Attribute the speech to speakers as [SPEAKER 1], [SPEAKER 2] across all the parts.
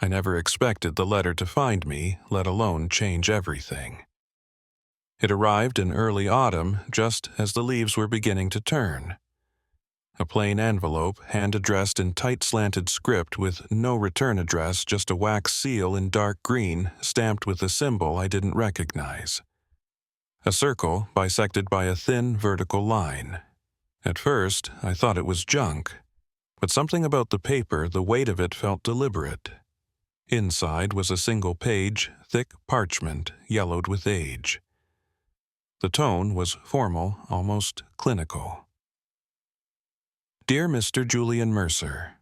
[SPEAKER 1] I never expected the letter to find me, let alone change everything. It arrived in early autumn, just as the leaves were beginning to turn. A plain envelope, hand-addressed in tight slanted script with no return address, just a wax seal in dark green, stamped with a symbol I didn't recognize. A circle bisected by a thin vertical line. At first, I thought it was junk, but something about the paper, the weight of it felt deliberate. Inside was a single page, thick parchment, yellowed with age. The tone was formal, almost clinical. Dear Mr. Julian Mercer,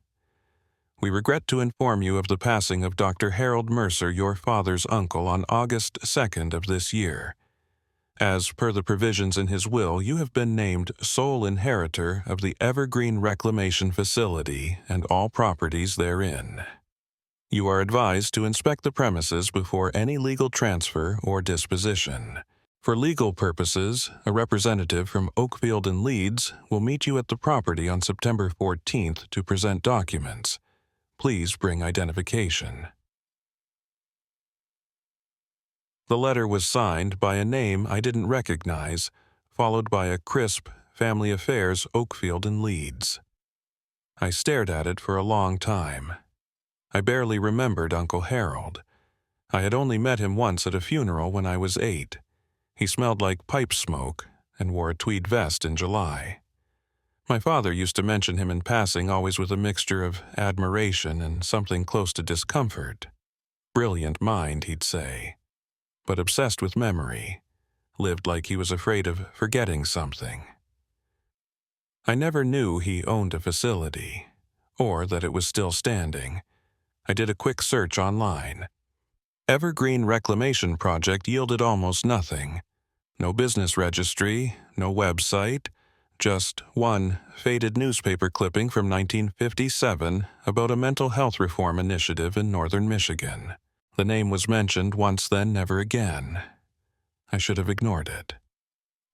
[SPEAKER 1] we regret to inform you of the passing of Dr. Harold Mercer, your father's uncle, on August 2nd of this year. As per the provisions in his will, you have been named sole inheritor of the Evergreen Reclamation Facility and all properties therein. You are advised to inspect the premises before any legal transfer or disposition. For legal purposes, a representative from Oakfield and Leeds will meet you at the property on September 14th to present documents. Please bring identification. The letter was signed by a name I didn't recognize, followed by a crisp Family Affairs Oakfield and Leeds. I stared at it for a long time. I barely remembered Uncle Harold. I had only met him once at a funeral when I was 8. He smelled like pipe smoke and wore a tweed vest in July. My father used to mention him in passing, always with a mixture of admiration and something close to discomfort. Brilliant mind, he'd say, but obsessed with memory, lived like he was afraid of forgetting something. I never knew he owned a facility, or that it was still standing. I did a quick search online. Evergreen Reclamation Project yielded almost nothing. No business registry, no website, just one faded newspaper clipping from 1957 about a mental health reform initiative in northern Michigan. The name was mentioned once, then never again. I should have ignored it.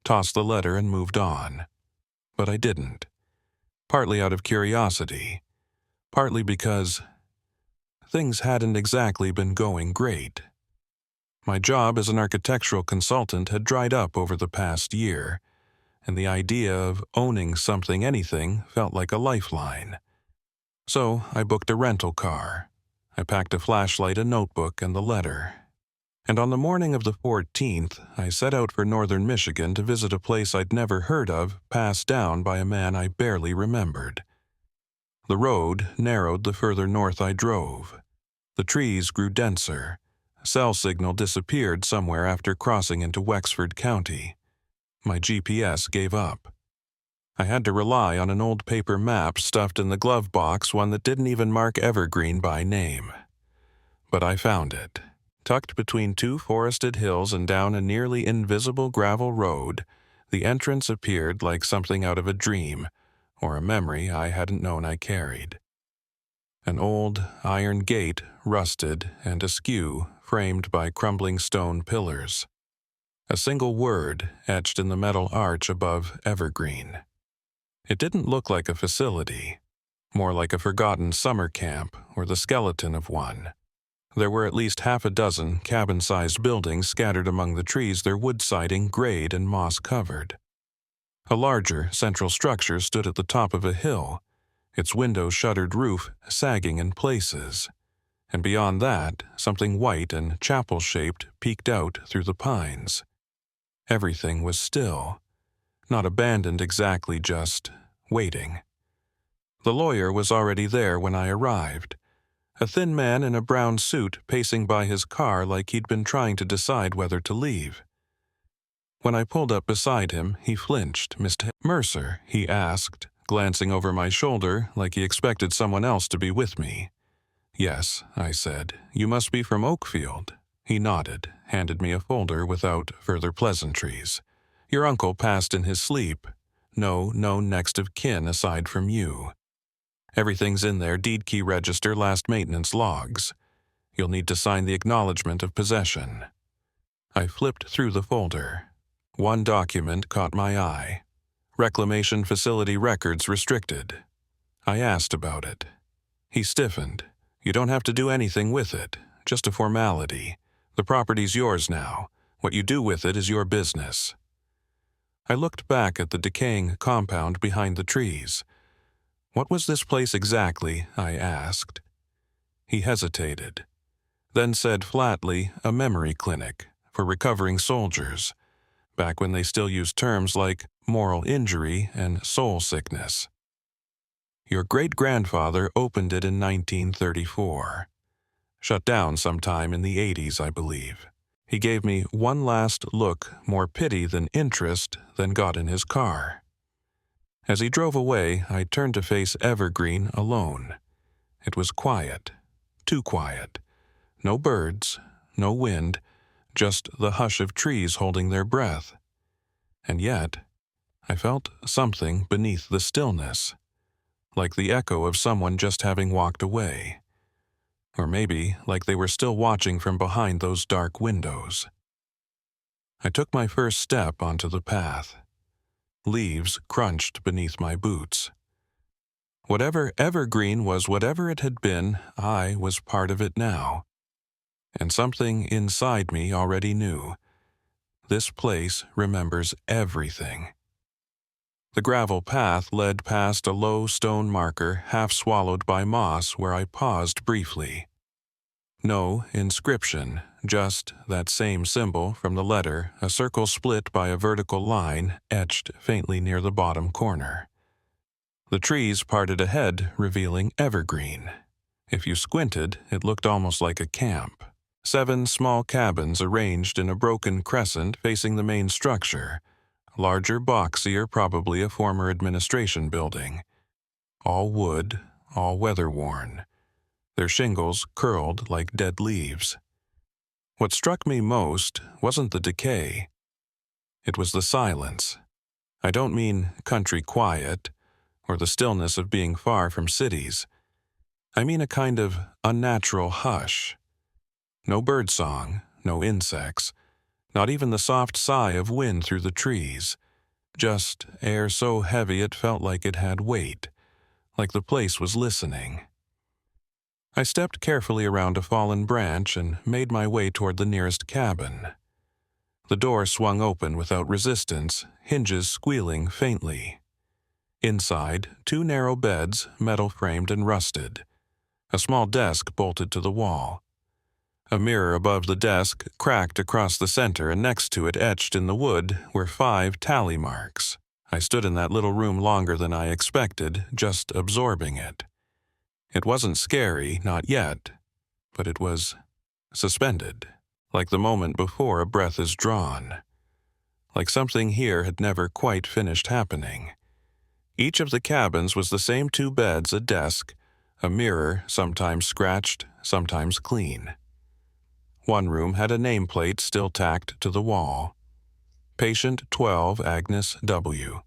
[SPEAKER 1] Tossed the letter and moved on. But I didn't. Partly out of curiosity. Partly because things hadn't exactly been going great. My job as an architectural consultant had dried up over the past year, and the idea of owning something, anything, felt like a lifeline. So I booked a rental car. I packed a flashlight, a notebook, and the letter. And on the morning of the 14th, I set out for northern Michigan to visit a place I'd never heard of, passed down by a man I barely remembered. The road narrowed the further north I drove. The trees grew denser. Cell signal disappeared somewhere after crossing into Wexford County. My GPS gave up. I had to rely on an old paper map stuffed in the glove box, one that didn't even mark Evergreen by name. But I found it. Tucked between two forested hills and down a nearly invisible gravel road, the entrance appeared like something out of a dream, or a memory I hadn't known I carried. An old iron gate, rusted and askew, framed by crumbling stone pillars. A single word etched in the metal arch above Evergreen. It didn't look like a facility, more like a forgotten summer camp or the skeleton of one. There were at least half a dozen cabin-sized buildings scattered among the trees, their wood siding grayed and moss-covered. A larger central structure stood at the top of a hill, its window-shuttered roof sagging in places, and beyond that, something white and chapel-shaped peeked out through the pines. Everything was still, not abandoned exactly, just waiting. The lawyer was already there when I arrived, a thin man in a brown suit pacing by his car like he'd been trying to decide whether to leave. When I pulled up beside him, he flinched. "Mr. Mercer?" he asked, glancing over my shoulder like he expected someone else to be with me. "Yes," I said. "You must be from Oakfield." He nodded, handed me a folder without further pleasantries. "Your uncle passed in his sleep. No next of kin aside from you. Everything's in there, deed key register, last maintenance logs. You'll need to sign the acknowledgement of possession." I flipped through the folder. One document caught my eye. Reclamation Facility Records Restricted. I asked about it. He stiffened, You don't have to do anything with it, just a formality. The property's yours now. What you do with it is your business." I looked back at the decaying compound behind the trees. "What was this place exactly?" I asked. He hesitated, then said flatly, "A memory clinic for recovering soldiers, back when they still used terms like moral injury and soul sickness. Your great-grandfather opened it in 1934. Shut down sometime in the 80s, I believe. He gave me one last look, more pity than interest, then got in his car. As he drove away, I turned to face Evergreen alone. It was quiet, too quiet. No birds, no wind, just the hush of trees holding their breath. And yet, I felt something beneath the stillness, like the echo of someone just having walked away. Or maybe like they were still watching from behind those dark windows. I took my first step onto the path. Leaves crunched beneath my boots. Whatever Evergreen was, whatever it had been, I was part of it now. And something inside me already knew. This place remembers everything. The gravel path led past a low stone marker half swallowed by moss where I paused briefly. No inscription, just that same symbol from the letter, a circle split by a vertical line etched faintly near the bottom corner. The trees parted ahead, revealing Evergreen. If you squinted, it looked almost like a camp. 7 small cabins arranged in a broken crescent facing the main structure. Larger, boxier, probably a former administration building. All wood, all weather-worn. Their shingles curled like dead leaves. What struck me most wasn't the decay. It was the silence. I don't mean country quiet, or the stillness of being far from cities. I mean a kind of unnatural hush. No birdsong, no insects, not even the soft sigh of wind through the trees. Just air so heavy it felt like it had weight, like the place was listening. I stepped carefully around a fallen branch and made my way toward the nearest cabin. The door swung open without resistance, hinges squealing faintly. Inside, 2 narrow beds, metal-framed and rusted. A small desk bolted to the wall. A mirror above the desk cracked across the center, and next to it, etched in the wood, were 5 tally marks. I stood in that little room longer than I expected, just absorbing it. It wasn't scary, not yet, but it was suspended, like the moment before a breath is drawn. Like something here had never quite finished happening. Each of the cabins was the same 2 beds, a desk, a mirror, sometimes scratched, sometimes clean. One room had a nameplate still tacked to the wall. Patient 12 Agnes W.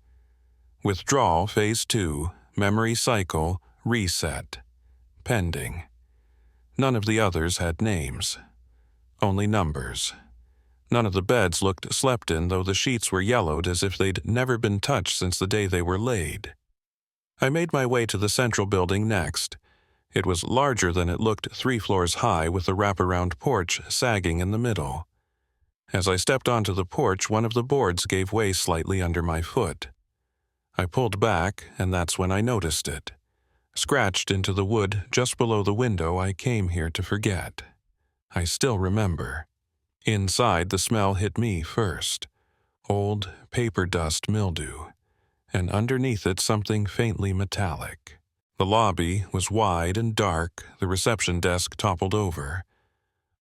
[SPEAKER 1] Withdrawal Phase 2, Memory Cycle, Reset. Pending. None of the others had names. Only numbers. None of the beds looked slept in, though the sheets were yellowed as if they'd never been touched since the day they were laid. I made my way to the central building next. It was larger than it looked, 3 floors high, with a wraparound porch sagging in the middle. As I stepped onto the porch, one of the boards gave way slightly under my foot. I pulled back, and that's when I noticed it. Scratched into the wood just below the window I came here to forget. I still remember. Inside, the smell hit me first. Old paper dust mildew. And underneath it something faintly metallic. The lobby was wide and dark, the reception desk toppled over.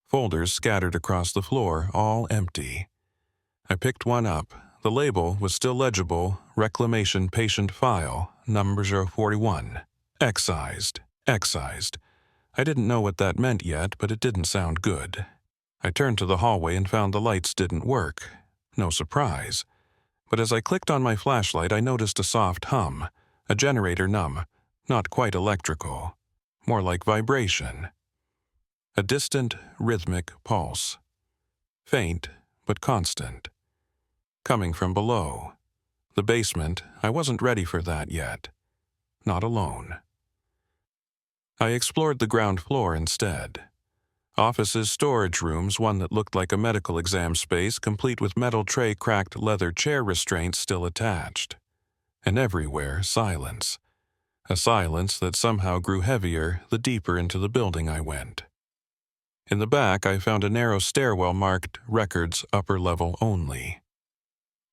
[SPEAKER 1] Folders scattered across the floor, all empty. I picked one up. The label was still legible, Reclamation Patient File, number 041. Excised. Excised. I didn't know what that meant yet, but it didn't sound good. I turned to the hallway and found the lights didn't work. No surprise. But as I clicked on my flashlight, I noticed a soft hum, a generator num, not quite electrical, more like vibration. A distant, rhythmic pulse. Faint, but constant. Coming from below. The basement, I wasn't ready for that yet. Not alone. I explored the ground floor instead. Offices, storage rooms, one that looked like a medical exam space, complete with metal tray cracked leather chair restraints still attached. And everywhere, silence. A silence that somehow grew heavier the deeper into the building I went. In the back, I found a narrow stairwell marked Records Upper Level Only.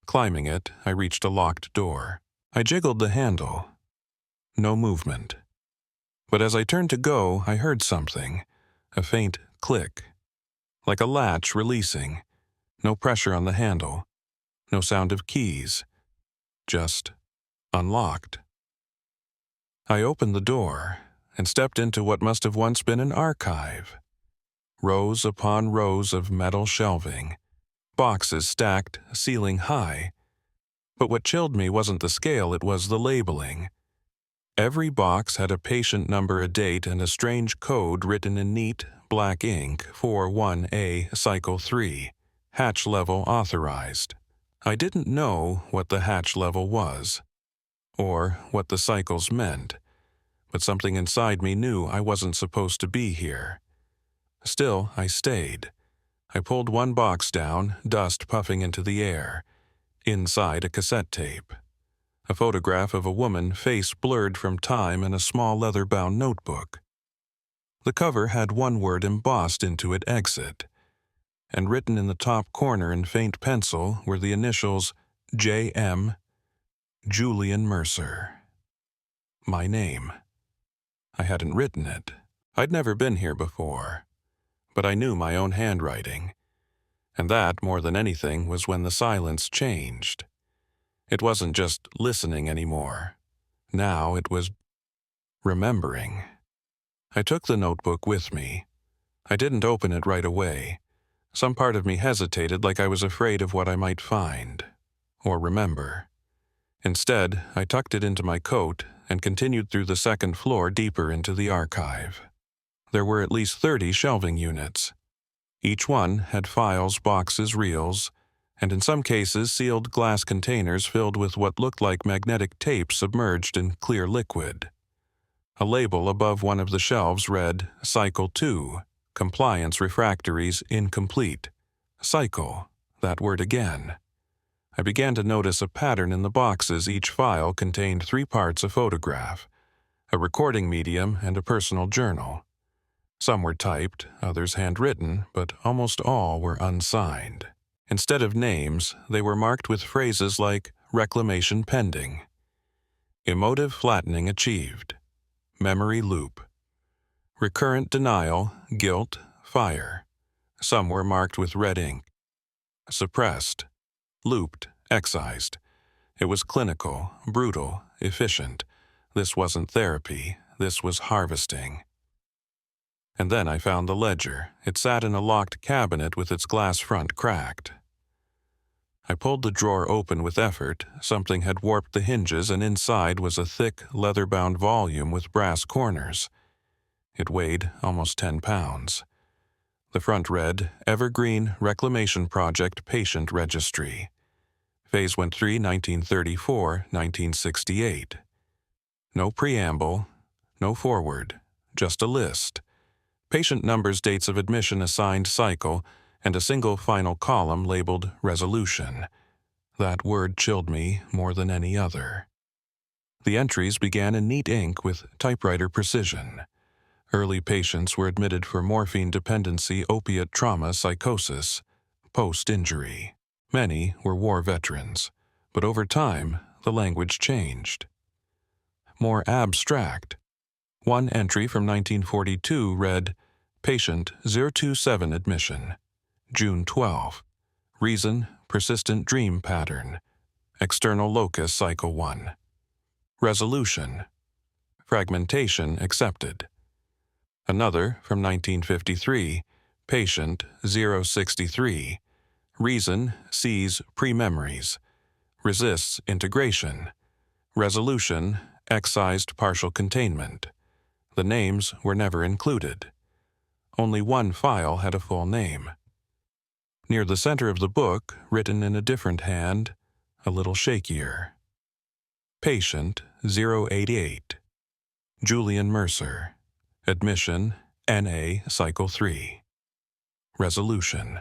[SPEAKER 1] Climbing it, I reached a locked door. I jiggled the handle. No movement. But as I turned to go, I heard something. A faint click. Like a latch releasing. No pressure on the handle. No sound of keys. Just unlocked. I opened the door and stepped into what must have once been an archive. Rows upon rows of metal shelving. Boxes stacked ceiling high. But what chilled me wasn't the scale, it was the labeling. Every box had a patient number, a date, and a strange code written in neat, black ink for 1A Cycle 3, hatch level authorized. I didn't know what the hatch level was, or what the cycles meant, but something inside me knew I wasn't supposed to be here. Still, I stayed. I pulled one box down, dust puffing into the air. Inside, a cassette tape. A photograph of a woman, face blurred from time, and a small leather-bound notebook. The cover had one word embossed into it, exit, and written in the top corner in faint pencil were the initials J.M. Julian Mercer. My name. I hadn't written it. I'd never been here before. But I knew my own handwriting. And that, more than anything, was when the silence changed. It wasn't just listening anymore. Now it was remembering. I took the notebook with me. I didn't open it right away. Some part of me hesitated, like I was afraid of what I might find, or remember. Instead, I tucked it into my coat and continued through the second floor deeper into the archive. There were at least 30 shelving units. Each one had files, boxes, reels, and in some cases sealed glass containers filled with what looked like magnetic tape submerged in clear liquid. A label above one of the shelves read, Cycle 2, Compliance Refractories Incomplete. Cycle, that word again. I began to notice a pattern in the boxes. Each file contained 3 parts: a photograph, a recording medium, and a personal journal. Some were typed, others handwritten, but almost all were unsigned. Instead of names, they were marked with phrases like reclamation pending, emotive flattening achieved, memory loop, recurrent denial, guilt, fire. Some were marked with red ink, suppressed, looped, excised. It was clinical, brutal, efficient. This wasn't therapy, this was harvesting. And then I found the ledger. It sat in a locked cabinet with its glass front cracked. I pulled the drawer open with effort. Something had warped the hinges, and inside was a thick, leather-bound volume with brass corners. It weighed almost 10 pounds. The front read, Evergreen Reclamation Project Patient Registry. Phase 1-3, 1934-1968. No preamble, no forward, just a list. Patient numbers, dates of admission, assigned cycle, and a single final column labeled Resolution. That word chilled me more than any other. The entries began in neat ink with typewriter precision. Early patients were admitted for morphine dependency, opiate trauma, psychosis, post-injury. Many were war veterans, but over time, the language changed. More abstract. One entry from 1942 read, Patient 027 admission, June 12. Reason, persistent dream pattern. External locus, cycle 1. Resolution. Fragmentation accepted. Another from 1953, Patient 063. Reason, sees pre-memories. Resists integration. Resolution, excised partial containment. The names were never included. Only one file had a full name. Near the center of the book, written in a different hand, a little shakier. Patient 088. Julian Mercer. Admission, NA, Cycle 3. Resolution.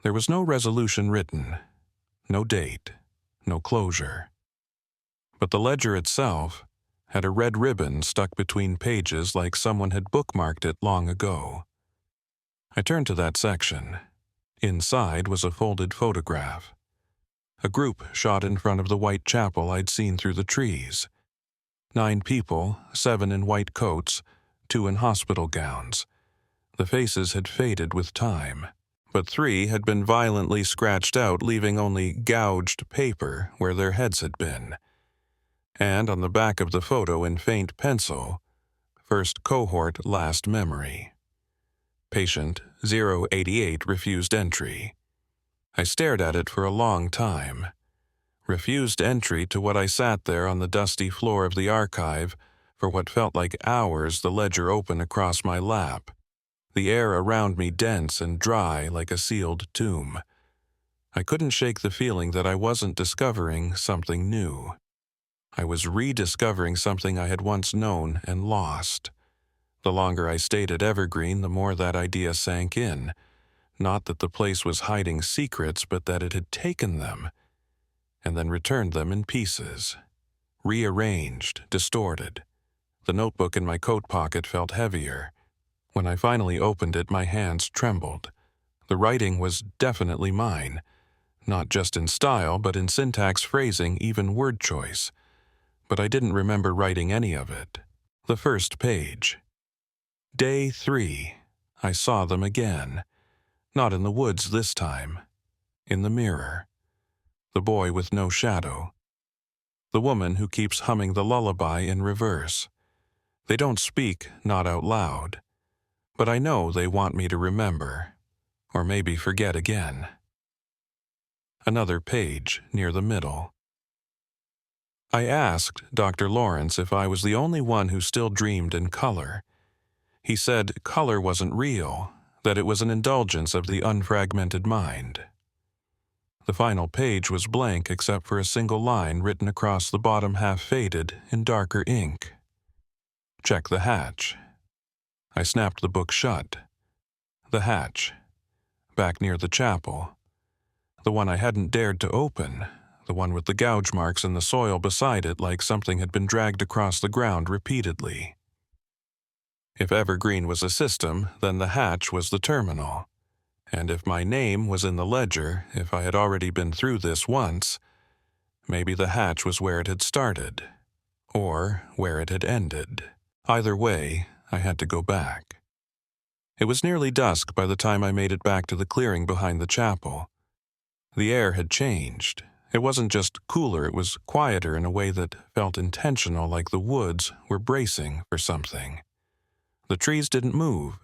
[SPEAKER 1] There was no resolution written, no date, no closure. But the ledger itself had a red ribbon stuck between pages like someone had bookmarked it long ago. I turned to that section. Inside was a folded photograph. A group shot in front of the white chapel I'd seen through the trees. 9 people, 7 in white coats, 2 in hospital gowns. The faces had faded with time, but 3 had been violently scratched out, leaving only gouged paper where their heads had been. And on the back of the photo in faint pencil, first cohort last memory. Patient 088 refused entry. I stared at it for a long time. Refused entry to what I sat there on the dusty floor of the archive for what felt like hours, the ledger open across my lap, the air around me dense and dry like a sealed tomb. I couldn't shake the feeling that I wasn't discovering something new. I was rediscovering something I had once known and lost. The longer I stayed at Evergreen, the more that idea sank in. Not that the place was hiding secrets, but that it had taken them and then returned them in pieces. Rearranged, distorted. The notebook in my coat pocket felt heavier. When I finally opened it, my hands trembled. The writing was definitely mine, not just in style, but in syntax, phrasing, even word choice. But I didn't remember writing any of it. The first page. Day 3. I saw them again. Not in the woods this time. In the mirror. The boy with no shadow. The woman who keeps humming the lullaby in reverse. They don't speak, not out loud. But I know they want me to remember. Or maybe forget again. Another page near the middle. I asked Dr. Lawrence if I was the only one who still dreamed in color. He said color wasn't real, that it was an indulgence of the unfragmented mind. The final page was blank except for a single line written across the bottom, half faded, in darker ink. Check the hatch. I snapped the book shut. The hatch. Back near the chapel. The one I hadn't dared to open. The one with the gouge marks in the soil beside it like something had been dragged across the ground repeatedly. If Evergreen was a system, then the hatch was the terminal. And if my name was in the ledger, if I had already been through this once, maybe the hatch was where it had started, or where it had ended. Either way, I had to go back. It was nearly dusk by the time I made it back to the clearing behind the chapel. The air had changed. It wasn't just cooler, it was quieter in a way that felt intentional, like the woods were bracing for something. The trees didn't move.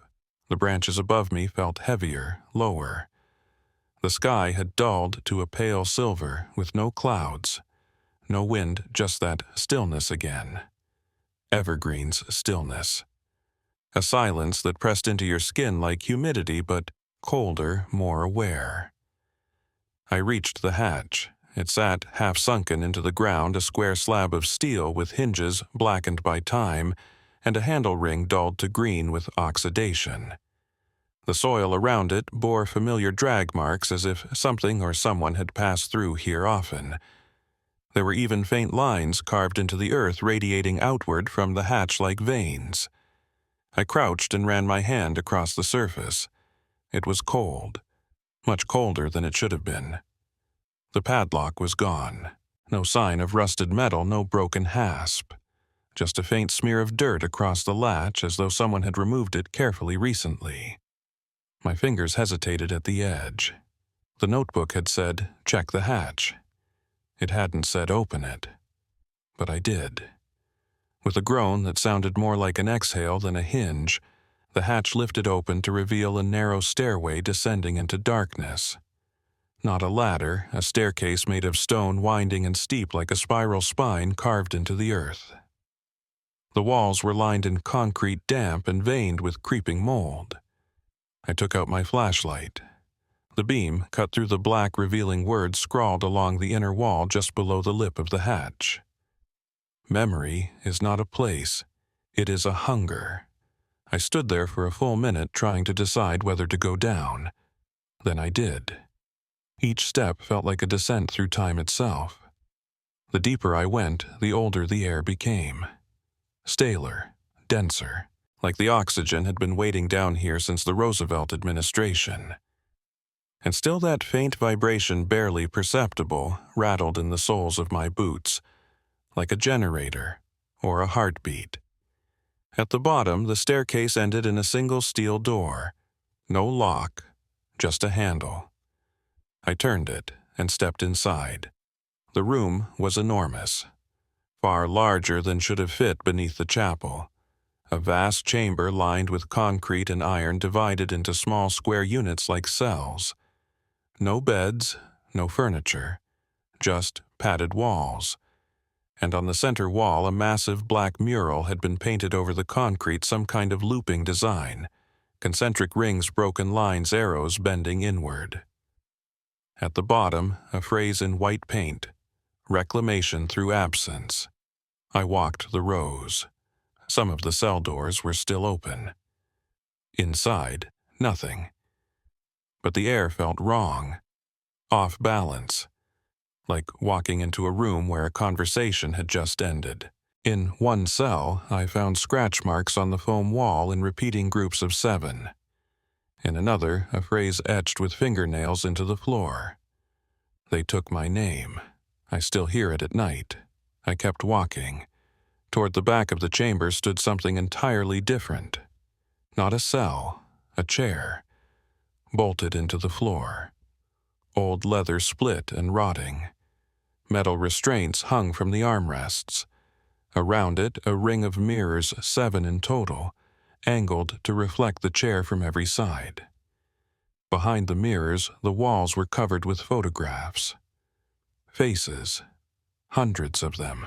[SPEAKER 1] The branches above me felt heavier, lower. The sky had dulled to a pale silver with no clouds. No wind, just that stillness again. Evergreen's stillness. A silence that pressed into your skin like humidity, but colder, more aware. I reached the hatch. It sat half sunken into the ground, a square slab of steel with hinges blackened by time, and a handle ring dulled to green with oxidation. The soil around it bore familiar drag marks as if something or someone had passed through here often. There were even faint lines carved into the earth radiating outward from the hatch like veins. I crouched and ran my hand across the surface. It was cold, much colder than it should have been. The padlock was gone. No sign of rusted metal, no broken hasp. Just a faint smear of dirt across the latch as though someone had removed it carefully recently. My fingers hesitated at the edge. The notebook had said, check the hatch. It hadn't said open it. But I did. With a groan that sounded more like an exhale than a hinge, the hatch lifted open to reveal a narrow stairway descending into darkness. Not a ladder, a staircase made of stone winding and steep like a spiral spine carved into the earth. The walls were lined in concrete damp and veined with creeping mold. I took out my flashlight. The beam cut through the black, revealing words scrawled along the inner wall just below the lip of the hatch. Memory is not a place, it is a hunger. I stood there for a full minute trying to decide whether to go down. Then I did. Each step felt like a descent through time itself. The deeper I went, the older the air became. Staler, denser, like the oxygen had been waiting down here since the Roosevelt administration. And still that faint vibration, barely perceptible, rattled in the soles of my boots, like a generator or a heartbeat. At the bottom, the staircase ended in a single steel door. No lock, just a handle. I turned it and stepped inside. The room was enormous, far larger than should have fit beneath the chapel. A vast chamber lined with concrete and iron divided into small square units like cells. No beds, no furniture, just padded walls. And on the center wall a massive black mural had been painted over the concrete, some kind of looping design, concentric rings, broken lines, arrows bending inward. At the bottom, a phrase in white paint, reclamation through absence. I walked the rows. Some of the cell doors were still open. Inside, nothing. But the air felt wrong, off balance, like walking into a room where a conversation had just ended. In one cell, I found scratch marks on the foam wall in repeating groups of 7. In another, a phrase etched with fingernails into the floor. They took my name. I still hear it at night. I kept walking. Toward the back of the chamber stood something entirely different. Not a cell, a chair, bolted into the floor. Old leather split and rotting. Metal restraints hung from the armrests. Around it, a ring of mirrors, 7 in total, angled to reflect the chair from every side. Behind the mirrors, the walls were covered with photographs. Faces, hundreds of them.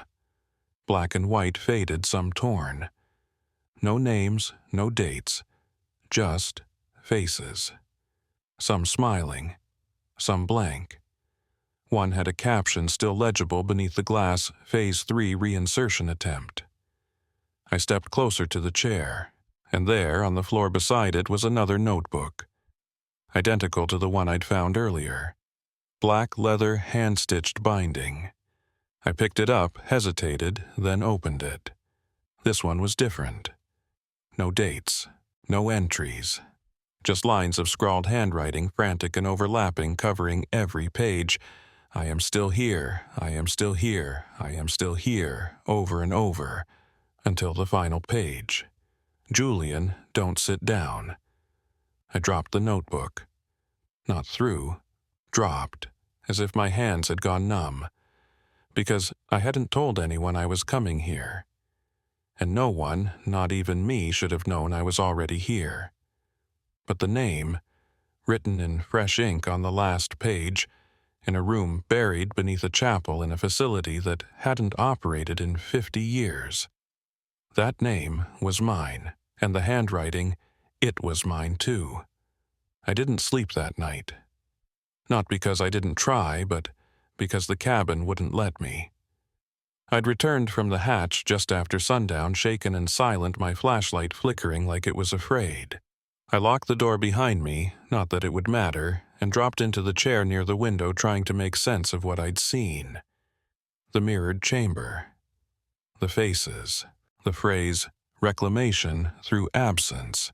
[SPEAKER 1] Black and white, faded, some torn. No names, no dates, just faces. Some smiling, some blank. One had a caption still legible beneath the glass, Phase 3 reinsertion attempt. I stepped closer to the chair, and there, on the floor beside it, was another notebook, identical to the one I'd found earlier. Black leather hand-stitched binding. I picked it up, hesitated, then opened it. This one was different. No dates, no entries. Just lines of scrawled handwriting, frantic and overlapping, covering every page. I am still here, I am still here, I am still here, over and over, until the final page. Julian, don't sit down. I dropped the notebook. Not through, dropped, as if my hands had gone numb. Because I hadn't told anyone I was coming here. And no one, not even me, should have known I was already here. But the name, written in fresh ink on the last page, in a room buried beneath a chapel in a facility that hadn't operated in 50 years. That name was mine, and the handwriting, it was mine too. I didn't sleep that night. Not because I didn't try, but because the cabin wouldn't let me. I'd returned from the hatch just after sundown, shaken and silent, my flashlight flickering like it was afraid. I locked the door behind me, not that it would matter, and dropped into the chair near the window, trying to make sense of what I'd seen. The mirrored chamber. The faces. The phrase, reclamation through absence.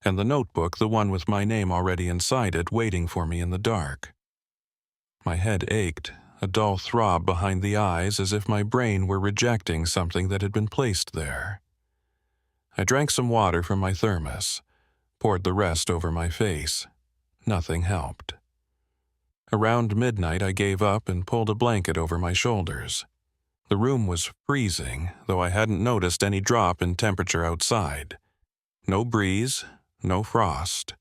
[SPEAKER 1] And the notebook, the one with my name already inside it, waiting for me in the dark. My head ached, a dull throb behind the eyes, as if my brain were rejecting something that had been placed there. I drank some water from my thermos, poured the rest over my face. Nothing helped. Around midnight I gave up and pulled a blanket over my shoulders. The room was freezing, though I hadn't noticed any drop in temperature outside. No breeze, no frost,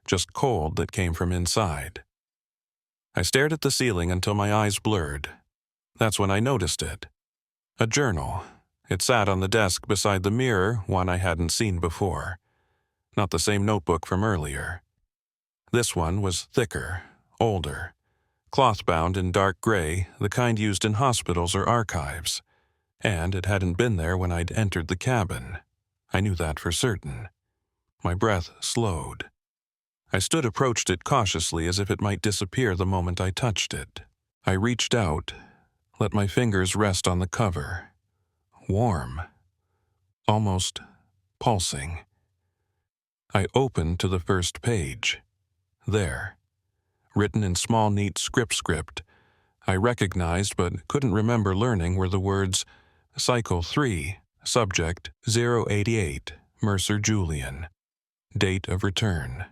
[SPEAKER 1] just cold that came from inside. I stared at the ceiling until my eyes blurred. That's when I noticed it. A journal. It sat on the desk beside the mirror, one I hadn't seen before. Not the same notebook from earlier. This one was thicker, older, cloth-bound in dark gray, the kind used in hospitals or archives. And it hadn't been there when I'd entered the cabin. I knew that for certain. My breath slowed. I approached it cautiously as if it might disappear the moment I touched it. I reached out, let my fingers rest on the cover. Warm. Almost pulsing. I opened to the first page. There. Written in small, neat script I recognized but couldn't remember learning were the words Cycle 3, Subject 088, Mercer Julian. Date of return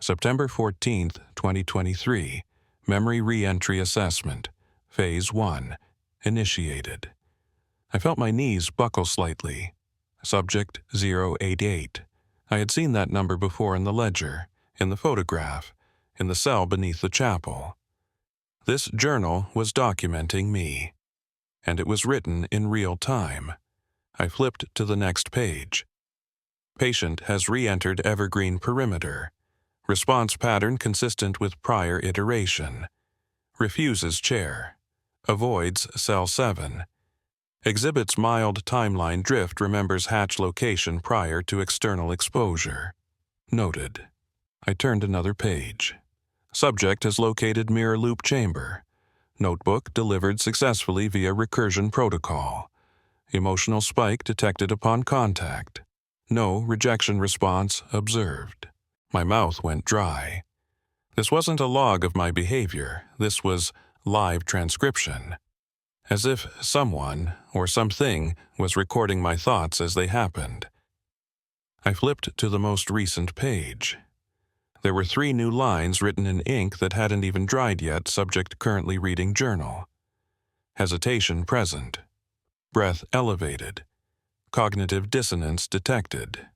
[SPEAKER 1] September 14, 2023. Memory Re-entry Assessment. Phase 1. Initiated. I felt my knees buckle slightly. Subject 088. I had seen that number before in the ledger, in the photograph, in the cell beneath the chapel. This journal was documenting me, and it was written in real time. I flipped to the next page. Patient has re-entered Evergreen perimeter. Response pattern consistent with prior iteration. Refuses chair. Avoids cell 7. Exhibits mild timeline drift, remembers hatch location prior to external exposure. Noted. I turned another page. Subject has located mirror loop chamber. Notebook delivered successfully via recursion protocol. Emotional spike detected upon contact. No rejection response observed. My mouth went dry. This wasn't a log of my behavior. This was live transcription. As if someone or something was recording my thoughts as they happened. I flipped to the most recent page. There were 3 new lines written in ink that hadn't even dried yet. Subject currently reading journal. Hesitation present. Breath elevated. Cognitive dissonance detected.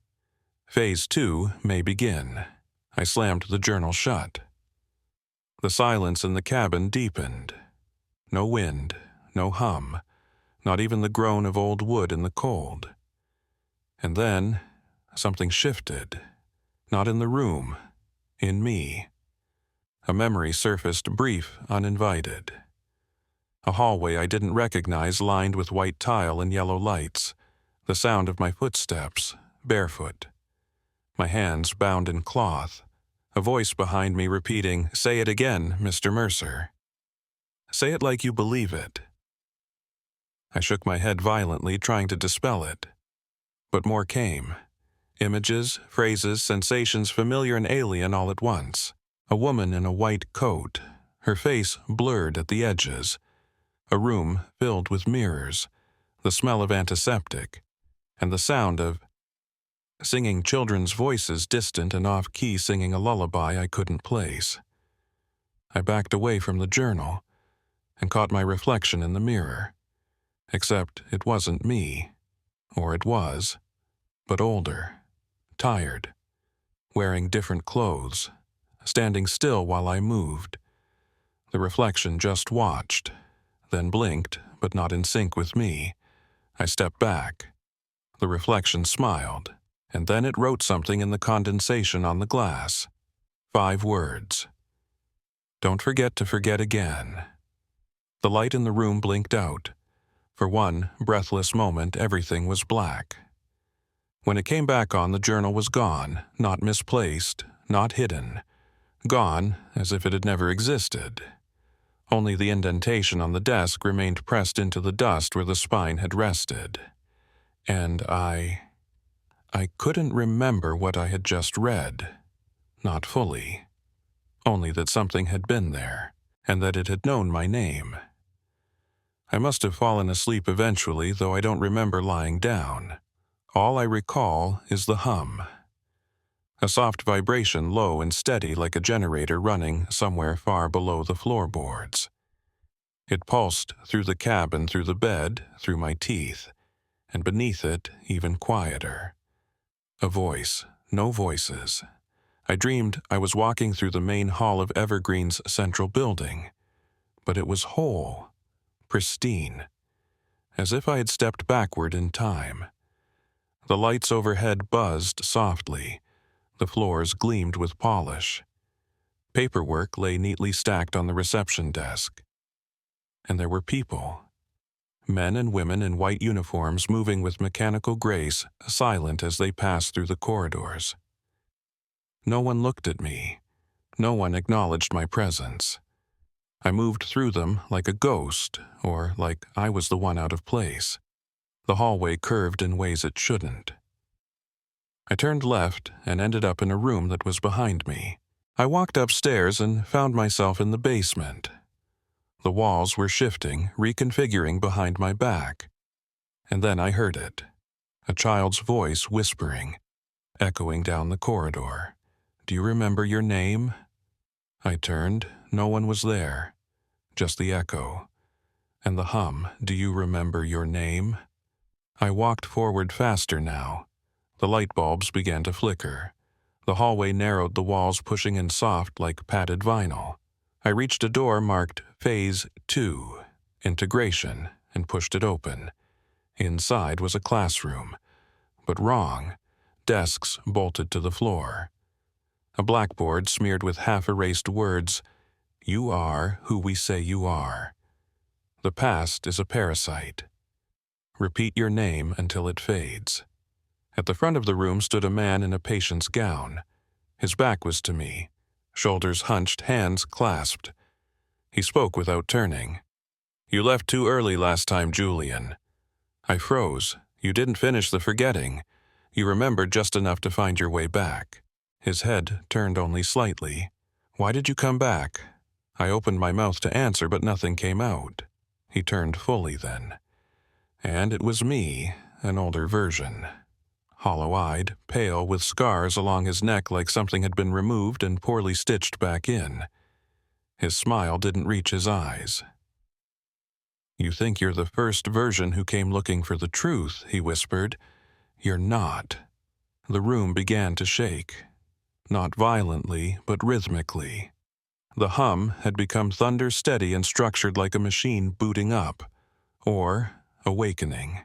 [SPEAKER 1] Phase 2 may begin. I slammed the journal shut. The silence in the cabin deepened. No wind, no hum, not even the groan of old wood in the cold. And then something shifted. Not in the room. In me. A memory surfaced, brief, uninvited. A hallway I didn't recognize, lined with white tile and yellow lights. The sound of my footsteps, barefoot. My hands bound in cloth. A voice behind me repeating, "Say it again, Mr. Mercer. Say it like you believe it." I shook my head violently, trying to dispel it. But more came. Images, phrases, sensations familiar and alien all at once. A woman in a white coat, her face blurred at the edges. A room filled with mirrors, the smell of antiseptic, and the sound of singing children's voices, distant and off-key, singing a lullaby I couldn't place. I backed away from the journal and caught my reflection in the mirror. Except it wasn't me. Or it was, but older. Tired, wearing different clothes, standing still while I moved. The reflection just watched, then blinked, but not in sync with me. I stepped back. The reflection smiled, and then it wrote something in the condensation on the glass. 5 words. Don't forget to forget again. The light in the room blinked out. For one breathless moment, everything was black. When it came back on, the journal was gone, not misplaced, not hidden. Gone as if it had never existed. Only the indentation on the desk remained pressed into the dust where the spine had rested. And I couldn't remember what I had just read. Not fully. Only that something had been there, and that it had known my name. I must have fallen asleep eventually, though I don't remember lying down. All I recall is the hum. A soft vibration, low and steady like a generator running somewhere far below the floorboards. It pulsed through the cabin, through the bed, through my teeth, and beneath it, even quieter. A voice, no voices. I dreamed I was walking through the main hall of Evergreen's central building, but it was whole, pristine, as if I had stepped backward in time. The lights overhead buzzed softly. The floors gleamed with polish. Paperwork lay neatly stacked on the reception desk. And there were people. Men and women in white uniforms moving with mechanical grace, silent as they passed through the corridors. No one looked at me. No one acknowledged my presence. I moved through them like a ghost, or like I was the one out of place. The hallway curved in ways it shouldn't. I turned left and ended up in a room that was behind me. I walked upstairs and found myself in the basement. The walls were shifting, reconfiguring behind my back. And then I heard it. A child's voice whispering, echoing down the corridor. "Do you remember your name?" I turned. No one was there. Just the echo. And the hum, "Do you remember your name?" I walked forward faster now. The light bulbs began to flicker. The hallway narrowed, the walls pushing in soft like padded vinyl. I reached a door marked Phase 2, Integration, and pushed it open. Inside was a classroom. But wrong. Desks bolted to the floor. A blackboard smeared with half-erased words, "You are who we say you are. The past is a parasite. Repeat your name until it fades." At the front of the room stood a man in a patient's gown. His back was to me, shoulders hunched, hands clasped. He spoke without turning. "You left too early last time, Julian." I froze. "You didn't finish the forgetting. You remembered just enough to find your way back." His head turned only slightly. "Why did you come back?" I opened my mouth to answer, but nothing came out. He turned fully then. And it was me, an older version. Hollow-eyed, pale, with scars along his neck like something had been removed and poorly stitched back in. His smile didn't reach his eyes. "You think you're the first version who came looking for the truth," he whispered. "You're not." The room began to shake. Not violently, but rhythmically. The hum had become thunder-steady and structured like a machine booting up, or awakening.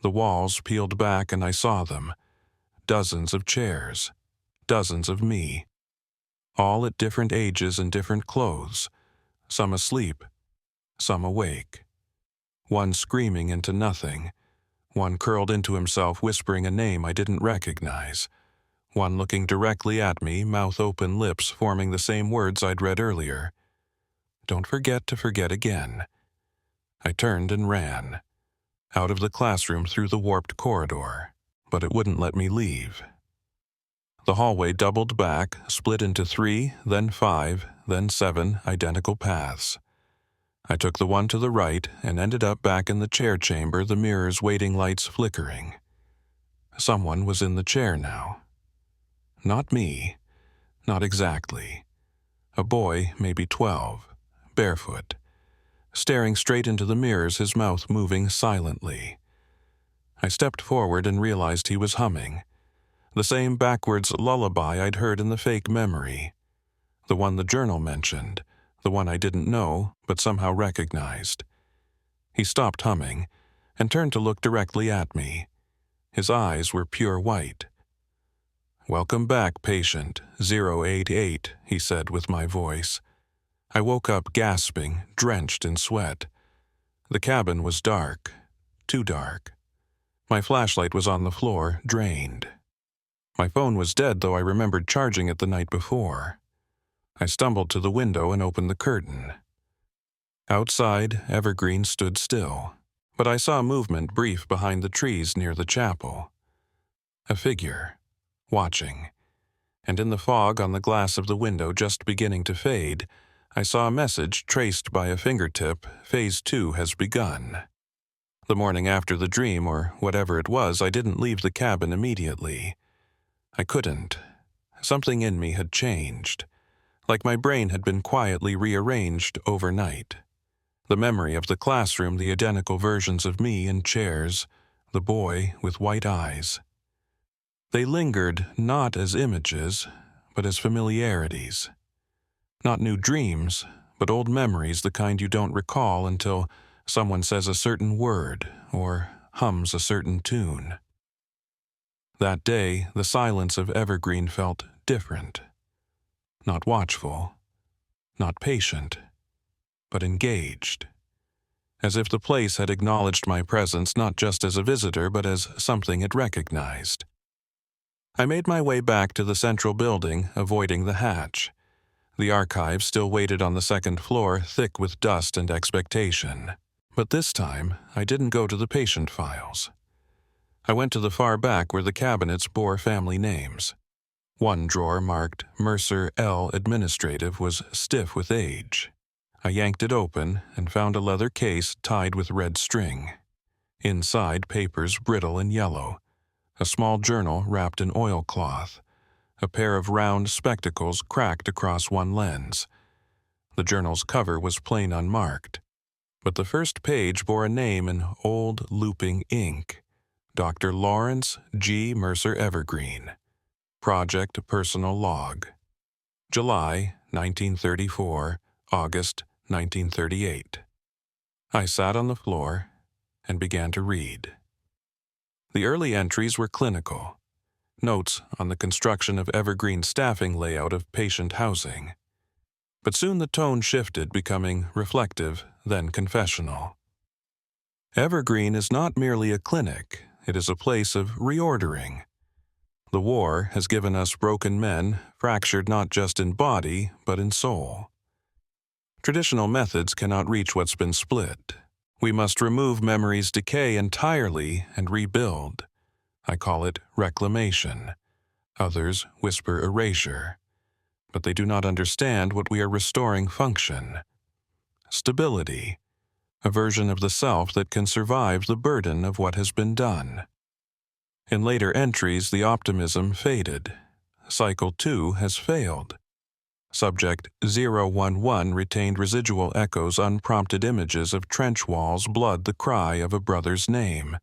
[SPEAKER 1] The walls peeled back and I saw them. Dozens of chairs. Dozens of me. All at different ages and different clothes. Some asleep. Some awake. One screaming into nothing. One curled into himself whispering a name I didn't recognize. One looking directly at me, mouth open, lips forming the same words I'd read earlier. "Don't forget to forget again." I turned and ran. Out of the classroom through the warped corridor, but it wouldn't let me leave. The hallway doubled back, split into 3, then 5, then 7 identical paths. I took the one to the right and ended up back in the chair chamber, the mirror's waiting lights flickering. Someone was in the chair now. Not me. Not exactly. A boy, maybe 12, barefoot. Staring straight into the mirrors, his mouth moving silently. I stepped forward and realized he was humming. The same backwards lullaby I'd heard in the fake memory. The one the journal mentioned, the one I didn't know, but somehow recognized. He stopped humming and turned to look directly at me. His eyes were pure white. "Welcome back, patient 088, he said with my voice. I woke up gasping, drenched in sweat. The cabin was dark, too dark. My flashlight was on the floor, drained. My phone was dead, though I remembered charging it the night before. I stumbled to the window and opened the curtain. Outside, Evergreen stood still, but I saw movement brief behind the trees near the chapel. A figure, watching. And in the fog on the glass of the window just beginning to fade, I saw a message traced by a fingertip, "Phase 2 has begun." The morning after the dream, or whatever it was, I didn't leave the cabin immediately. I couldn't. Something in me had changed, like my brain had been quietly rearranged overnight. The memory of the classroom, the identical versions of me in chairs, the boy with white eyes. They lingered not as images, but as familiarities. Not new dreams, but old memories, the kind you don't recall until someone says a certain word or hums a certain tune. That day, the silence of Evergreen felt different. Not watchful, not patient, but engaged. as if the place had acknowledged my presence not just as a visitor but as something it recognized. I made my way back to the central building, avoiding the hatch. The archive still waited on the second floor, thick with dust and expectation. But this time, I didn't go to the patient files. I went to the far back where the cabinets bore family names. One drawer marked Mercer L. Administrative was stiff with age. I yanked it open and found a leather case tied with red string. Inside, papers brittle and yellow, a small journal wrapped in oilcloth, a pair of round spectacles cracked across one lens. The journal's cover was plain unmarked, but the first page bore a name in old looping ink: Dr. Lawrence G. Mercer Evergreen. Project Personal Log. July 1934, August 1938. I sat on the floor and began to read. The early entries were clinical. Notes on the construction of Evergreen's staffing layout of patient housing. But soon the tone shifted, becoming reflective, then confessional. Evergreen is not merely a clinic, it is a place of reordering. The war has given us broken men, fractured not just in body, but in soul. Traditional methods cannot reach what's been split. We must remove memory's decay entirely and rebuild. I call it reclamation. Others whisper erasure. But they do not understand what we are restoring: function. Stability. A version of the self that can survive the burden of what has been done. In later entries, the optimism faded. Cycle 2 has failed. Subject 011 retained residual echoes, unprompted images of trench walls, blood, the cry of a brother's name.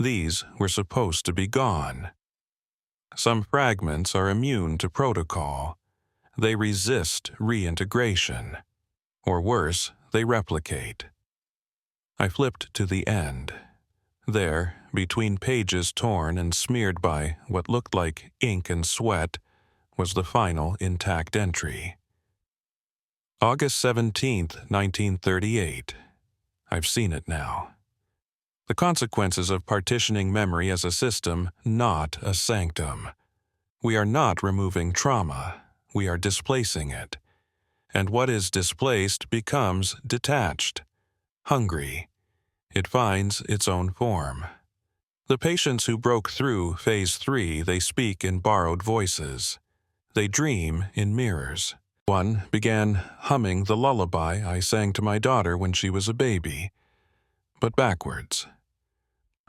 [SPEAKER 1] These were supposed to be gone. Some fragments are immune to protocol. They resist reintegration. Or worse, they replicate. I flipped to the end. There, between pages torn and smeared by what looked like ink and sweat, was the final intact entry. August 17th, 1938. I've seen it now. The consequences of partitioning memory as a system, not a sanctum. We are not removing trauma. We are displacing it. And what is displaced becomes detached, hungry. It finds its own form. The patients who broke through Phase 3, they speak in borrowed voices. They dream in mirrors. One began humming the lullaby I sang to my daughter when she was a baby, but backwards.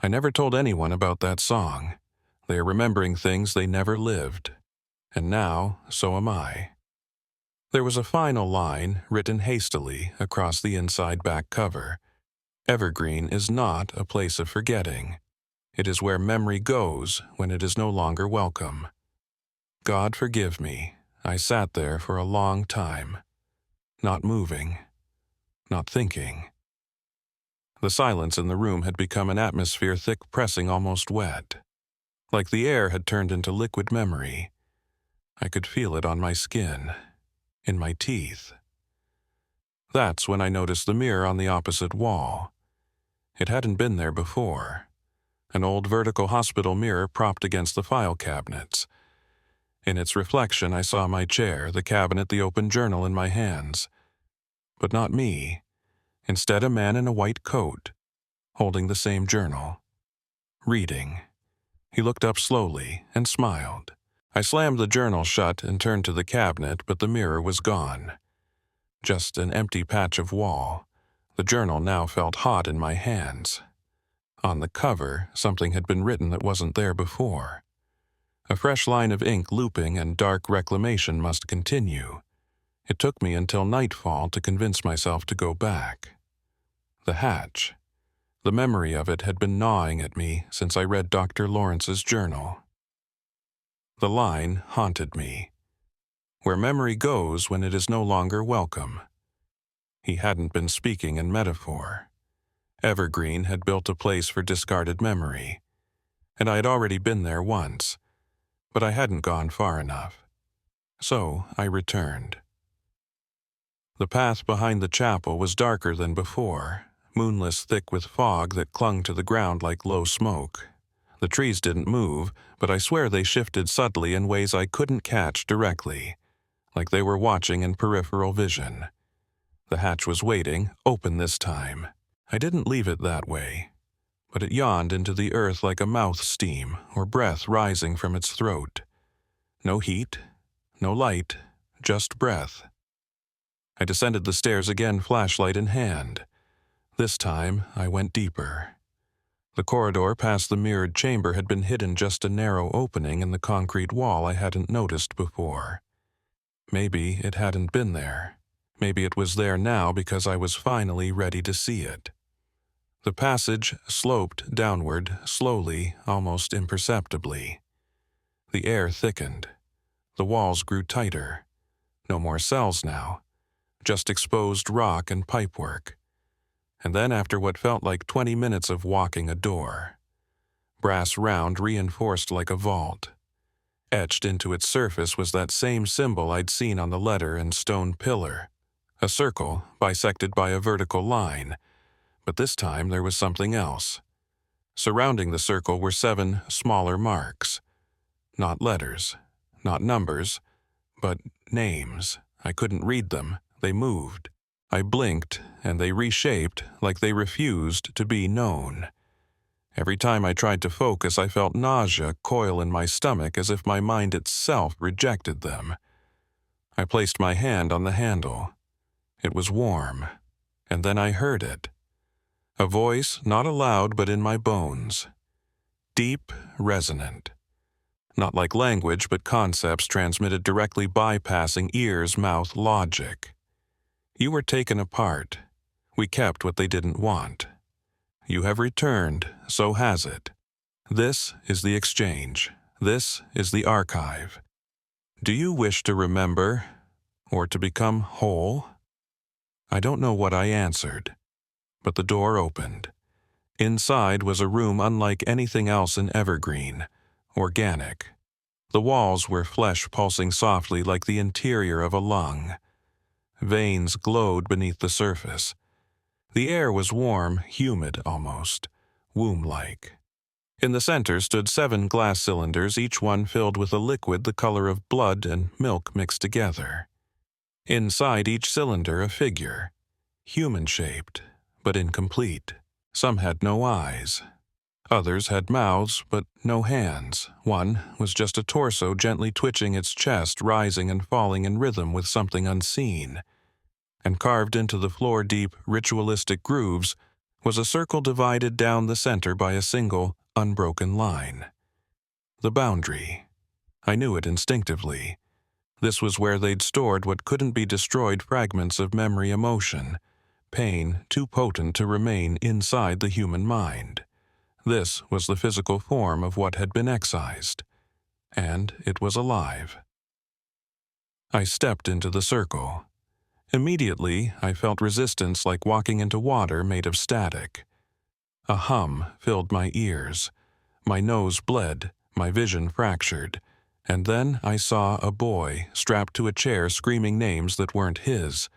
[SPEAKER 1] I never told anyone about that song. They are remembering things they never lived. And now, so am I. There was a final line written hastily across the inside back cover. Evergreen is not a place of forgetting. It is where memory goes when it is no longer welcome. God forgive me, I sat there for a long time, not moving, not thinking. The silence in the room had become an atmosphere thick, pressing, almost wet. Like the air had turned into liquid memory. I could feel it on my skin, in my teeth. That's when I noticed the mirror on the opposite wall. It hadn't been there before. An old vertical hospital mirror propped against the file cabinets. In its reflection, I saw my chair, the cabinet, the open journal in my hands. But not me. Instead, a man in a white coat, holding the same journal. Reading. He looked up slowly and smiled. I slammed the journal shut and turned to the cabinet, but the mirror was gone. Just an empty patch of wall. The journal now felt hot in my hands. On the cover, something had been written that wasn't there before. A fresh line of ink looping, and dark reclamation must continue. It took me until nightfall to convince myself to go back. The hatch. The memory of it had been gnawing at me since I read Dr. Lawrence's journal. The line haunted me. Where memory goes when it is no longer welcome. He hadn't been speaking in metaphor. Evergreen had built a place for discarded memory, and I had already been there once, but I hadn't gone far enough. So I returned. The path behind the chapel was darker than before, moonless, thick with fog that clung to the ground like low smoke. The trees didn't move, but I swear they shifted subtly in ways I couldn't catch directly, like they were watching in peripheral vision. The hatch was waiting, open this time. I didn't leave it that way, but it yawned into the earth like a mouth steam or breath rising from its throat. No heat, no light, just breath. I descended the stairs again, flashlight in hand. This time, I went deeper. The corridor past the mirrored chamber had been hidden just a narrow opening in the concrete wall I hadn't noticed before. Maybe it hadn't been there. Maybe it was there now because I was finally ready to see it. The passage sloped downward, slowly, almost imperceptibly. The air thickened. The walls grew tighter. No more cells now, just exposed rock and pipework. And then after what felt like 20 minutes of walking, a door. Brass round, reinforced like a vault. Etched into its surface was that same symbol I'd seen on the letter and stone pillar. A circle, bisected by a vertical line. But this time there was something else. Surrounding the circle were 7 smaller marks. Not letters, not numbers, but names. I couldn't read them. They moved. I blinked, and they reshaped like they refused to be known. Every time I tried to focus, I felt nausea coil in my stomach as if my mind itself rejected them. I placed my hand on the handle. It was warm, and then I heard it. A voice not aloud but in my bones. Deep, resonant. Not like language, but concepts transmitted directly bypassing ears, mouth, logic. You were taken apart. We kept what they didn't want. You have returned, so has it. This is the exchange. This is the archive. Do you wish to remember, or to become whole? I don't know what I answered, but the door opened. Inside was a room unlike anything else in Evergreen, organic. The walls were flesh pulsing softly like the interior of a lung. Veins glowed beneath the surface. The air was warm, humid almost, womb-like. In the center stood 7 glass cylinders, each one filled with a liquid the color of blood and milk mixed together. Inside each cylinder a figure, human-shaped, but incomplete. Some had no eyes. Others had mouths, but no hands. One was just a torso gently twitching its chest, rising and falling in rhythm with something unseen. And carved into the floor-deep, ritualistic grooves was a circle divided down the center by a single, unbroken line. The boundary. I knew it instinctively. This was where they'd stored what couldn't be destroyed fragments of memory, emotion, pain too potent to remain inside the human mind. This was the physical form of what had been excised, and it was alive. I stepped into the circle. Immediately, I felt resistance like walking into water made of static. A hum filled my ears. My nose bled, my vision fractured, and then I saw a boy strapped to a chair screaming names that weren't his.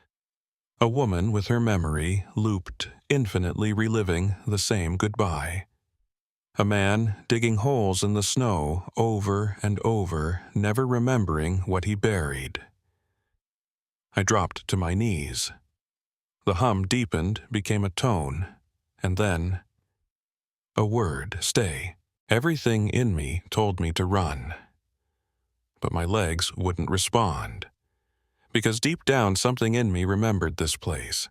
[SPEAKER 1] A woman with her memory looped, infinitely reliving the same goodbye. A man digging holes in the snow over and over, never remembering what he buried. I dropped to my knees. The hum deepened, became a tone, and then a word, stay. Everything in me told me to run. But my legs wouldn't respond, because deep down something in me remembered this place.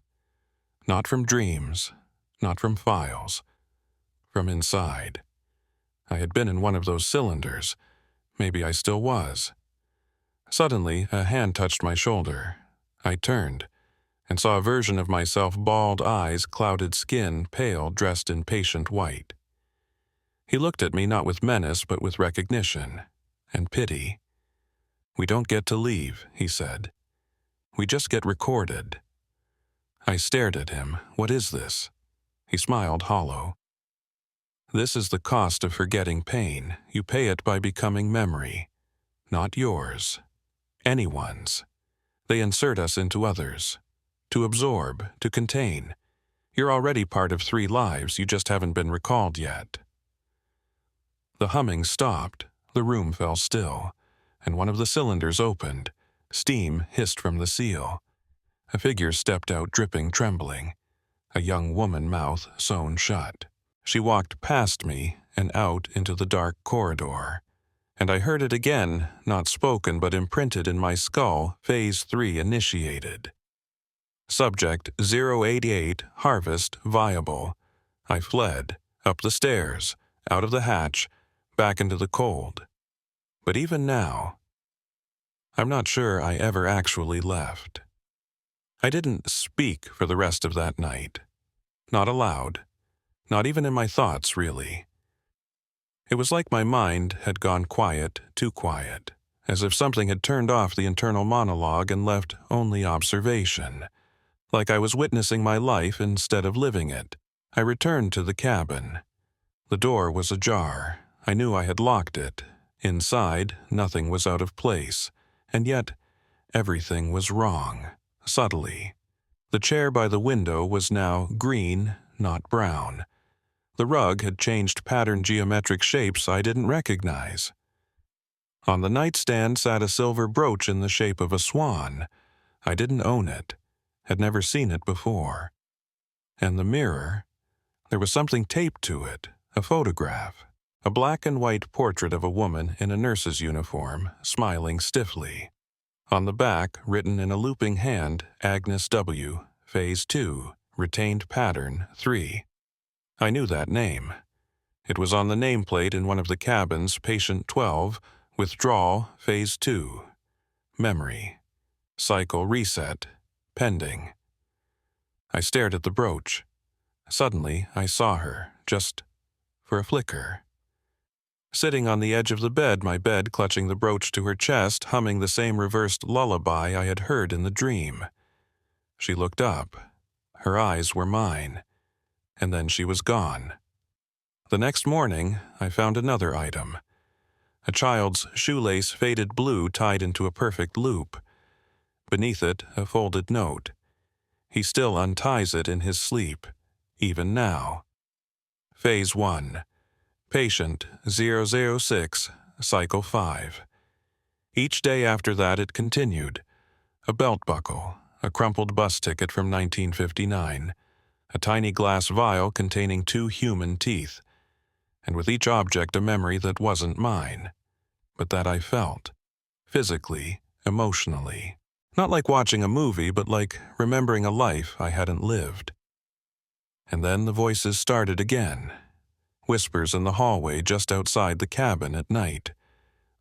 [SPEAKER 1] Not from dreams, not from files, from inside. I had been in one of those cylinders. Maybe I still was. Suddenly, a hand touched my shoulder. I turned, and saw a version of myself, bald eyes, clouded skin, pale, dressed in patient white. He looked at me not with menace, but with recognition and pity. "We don't get to leave," he said. "We just get recorded." I stared at him. "What is this?" He smiled hollow. "This is the cost of forgetting pain. You pay it by becoming memory. Not yours. Anyone's. They insert us into others. To absorb, to contain. You're already part of 3 lives, you just haven't been recalled yet." The humming stopped, the room fell still, and one of the cylinders opened. Steam hissed from the seal. A figure stepped out, dripping, trembling. A young woman, mouth sewn shut. She walked past me and out into the dark corridor. And I heard it again, not spoken but imprinted in my skull, Phase 3 initiated. Subject 088, harvest, viable. I fled, up the stairs, out of the hatch, back into the cold. But even now, I'm not sure I ever actually left. I didn't speak for the rest of that night. Not aloud. Not even in my thoughts, really. It was like my mind had gone quiet, too quiet, as if something had turned off the internal monologue and left only observation. Like I was witnessing my life instead of living it. I returned to the cabin. The door was ajar. I knew I had locked it. Inside, nothing was out of place, and yet everything was wrong, subtly. The chair by the window was now green, not brown. The rug had changed patterned geometric shapes I didn't recognize. On the nightstand sat a silver brooch in the shape of a swan. I didn't own it, had never seen it before. And the mirror, there was something taped to it, a photograph, a black and white portrait of a woman in a nurse's uniform, smiling stiffly. On the back, written in a looping hand, Agnes W., Phase 2, retained pattern 3. I knew that name. It was on the nameplate in one of the cabins, Patient 12, Withdrawal, Phase 2. Memory. Cycle reset. Pending. I stared at the brooch. Suddenly, I saw her, just for a flicker. Sitting on the edge of the bed, my bed clutching the brooch to her chest, humming the same reversed lullaby I had heard in the dream. She looked up. Her eyes were mine. And then she was gone. The next morning, I found another item. A child's shoelace faded blue tied into a perfect loop. Beneath it, a folded note. He still unties it in his sleep, even now. Phase 1. Patient 006, Cycle 5. Each day after that it continued. A belt buckle, a crumpled bus ticket from 1959, a tiny glass vial containing 2 human teeth, and with each object a memory that wasn't mine, but that I felt, physically, emotionally. Not like watching a movie, but like remembering a life I hadn't lived. And then the voices started again. Whispers in the hallway just outside the cabin at night.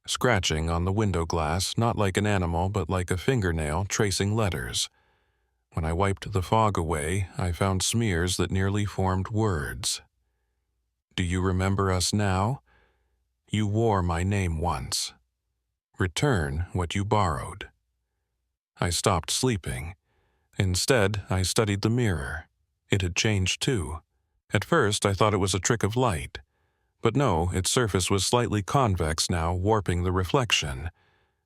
[SPEAKER 1] Scratching on the window glass, not like an animal, but like a fingernail tracing letters. When I wiped the fog away, I found smears that nearly formed words. Do you remember us now? You wore my name once. Return what you borrowed. I stopped sleeping. Instead, I studied the mirror. It had changed too. At first, I thought it was a trick of light. But no, its surface was slightly convex now, warping the reflection.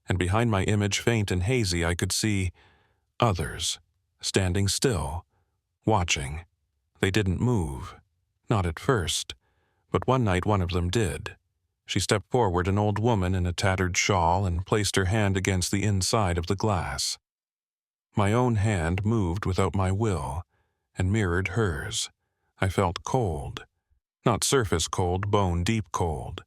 [SPEAKER 1] And behind my image, faint and hazy, I could see others, standing still, watching. They didn't move. Not at first. But one night one of them did. She stepped forward, an old woman in a tattered shawl, and placed her hand against the inside of the glass. My own hand moved without my will, and mirrored hers. I felt cold. Not surface cold, bone-deep cold.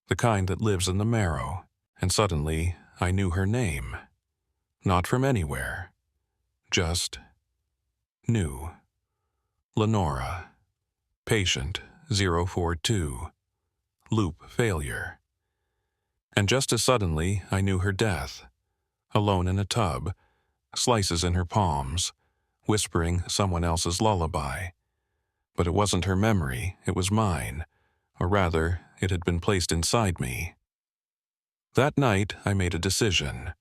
[SPEAKER 1] The kind that lives in the marrow. And suddenly, I knew her name. Not from anywhere. Just knew. Lenora. Patient 042. Loop failure. And just as suddenly, I knew her death. Alone in a tub. Slices in her palms. Whispering someone else's lullaby. But it wasn't her memory, it was mine. Or rather, it had been placed inside me. That night, I made a decision.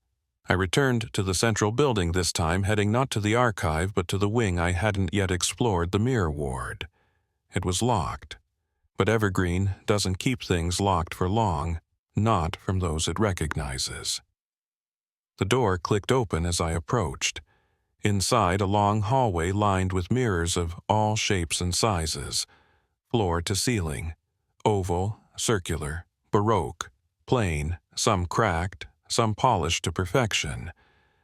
[SPEAKER 1] I returned to the central building this time, heading not to the archive, but to the wing I hadn't yet explored, the mirror ward. It was locked. But Evergreen doesn't keep things locked for long, not from those it recognizes. The door clicked open as I approached. Inside, a long hallway lined with mirrors of all shapes and sizes, floor to ceiling, oval, circular, baroque, plain, some cracked, some polished to perfection,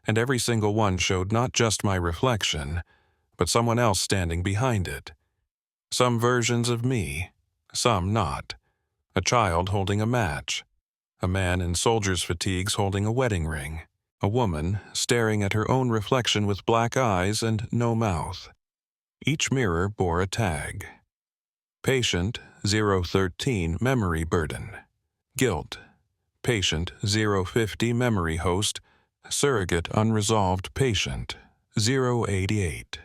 [SPEAKER 1] and every single one showed not just my reflection, but someone else standing behind it. Some versions of me, some not. A child holding a match, a man in soldier's fatigues holding a wedding ring, a woman staring at her own reflection with black eyes and no mouth. Each mirror bore a tag. Patient 013 memory burden. Guilt. Patient 050 memory host. Surrogate unresolved patient 088.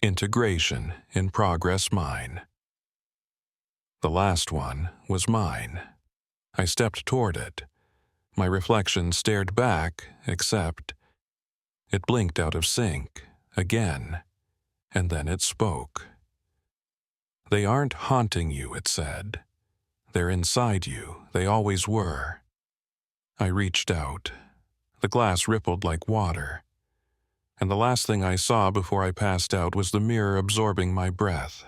[SPEAKER 1] Integration in progress mine. The last one was mine. I stepped toward it. My reflection stared back, except it blinked out of sync, again, and then it spoke. They aren't haunting you, it said. They're inside you. They always were. I reached out. The glass rippled like water. And the last thing I saw before I passed out was the mirror absorbing my breath.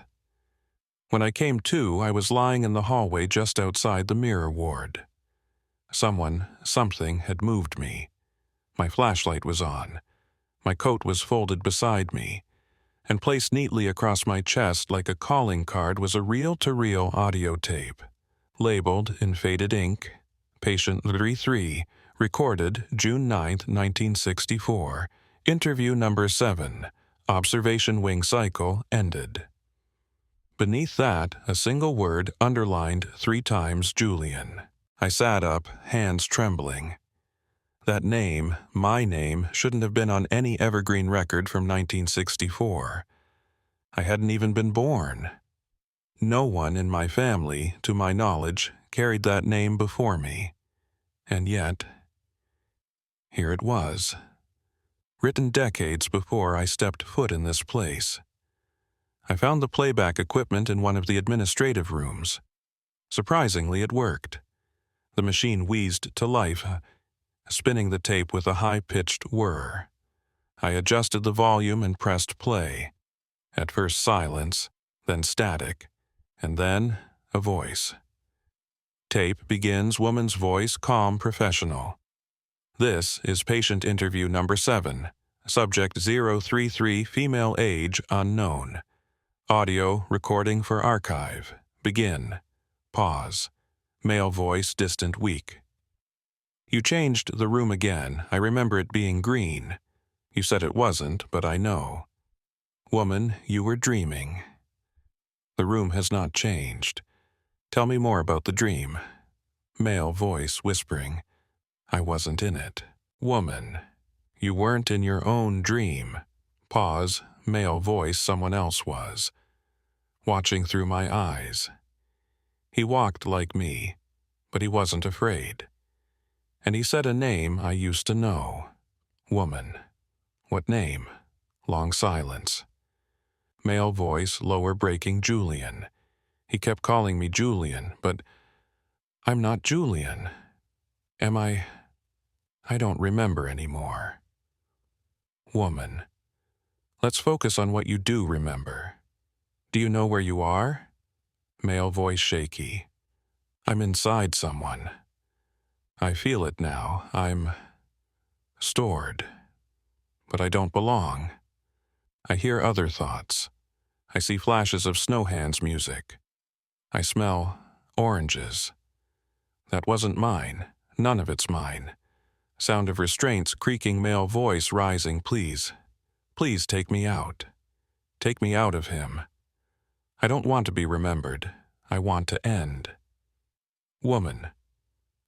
[SPEAKER 1] When I came to, I was lying in the hallway just outside the mirror ward. Something had moved me. My flashlight was on. My coat was folded beside me, and placed neatly across my chest like a calling card was a reel-to-reel audio tape, labeled in faded ink, Patient 33, recorded June 9, 1964, interview number 7, observation wing cycle ended. Beneath that, a single word underlined 3 times Julian. I sat up, hands trembling. That name, my name, shouldn't have been on any Evergreen record from 1964. I hadn't even been born. No one in my family, to my knowledge, carried that name before me. And yet, here it was, written decades before I stepped foot in this place. I found the playback equipment in one of the administrative rooms. Surprisingly, it worked. The machine wheezed to life, spinning the tape with a high-pitched whir. I adjusted the volume and pressed play. At first silence, then static, and then a voice. Tape begins, woman's voice, calm, professional. This is patient interview number 7, subject 033, female age unknown. Audio recording for archive. Begin. Pause. Male voice, distant, weak. You changed the room again. I remember it being green. You said it wasn't, but I know. Woman, you were dreaming. The room has not changed. Tell me more about the dream. Male voice whispering. I wasn't in it. Woman, you weren't in your own dream. Pause. Male voice, someone else was. Watching through my eyes. He walked like me, but he wasn't afraid. And he said a name I used to know. Woman. What name? Long silence. Male voice, lower breaking, Julian. He kept calling me Julian, but I'm not Julian. Am I? I don't remember anymore. Woman. Let's focus on what you do remember. Do you know where you are? Male voice shaky. I'm inside someone. I feel it now. I'm stored. But I don't belong. I hear other thoughts. I see flashes of Snowhands music. I smell oranges. That wasn't mine. None of it's mine. Sound of restraints, creaking male voice rising, please. Please take me out. Take me out of him. I don't want to be remembered. I want to end. Woman.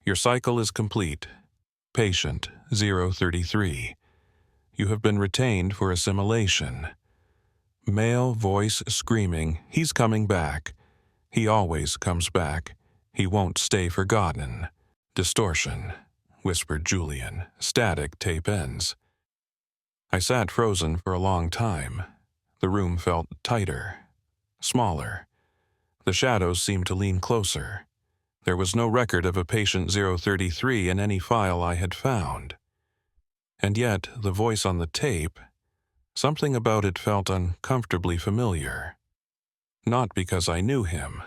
[SPEAKER 1] Your cycle is complete. Patient 033. You have been retained for assimilation. Male voice screaming, he's coming back. He always comes back. He won't stay forgotten. Distortion, whispered Julian. Static, tape ends. I sat frozen for a long time. The room felt tighter, smaller. The shadows seemed to lean closer. There was no record of a patient 033 in any file I had found. And yet, the voice on the tape, Something about it felt uncomfortably familiar. Not because I knew him,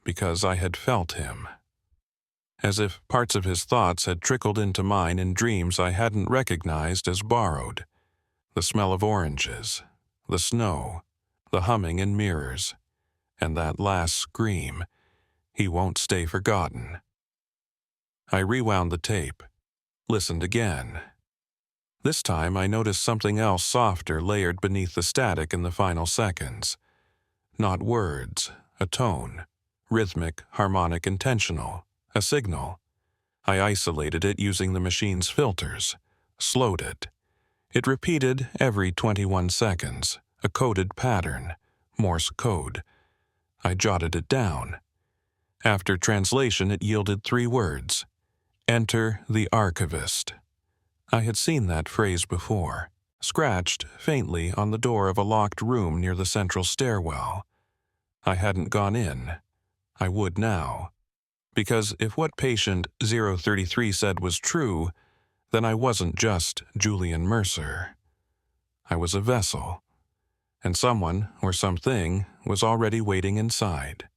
[SPEAKER 1] because I had felt him. As if parts of his thoughts had trickled into mine in dreams I hadn't recognized as borrowed. The smell of oranges, the snow, the humming in mirrors, and that last scream, "He won't stay forgotten." I rewound the tape, listened again. This time I noticed something else softer layered beneath the static in the final seconds. Not words, a tone, rhythmic, harmonic, intentional, a signal. I isolated it using the machine's filters, slowed it. It repeated every 21 seconds, a coded pattern, Morse code. I jotted it down. After translation, it yielded 3 words: "Enter the archivist." I had seen that phrase before, scratched faintly on the door of a locked room near the central stairwell. I hadn't gone in. I would now. Because if what patient 033 said was true, then I wasn't just Julian Mercer. I was a vessel, and someone or something was already waiting inside.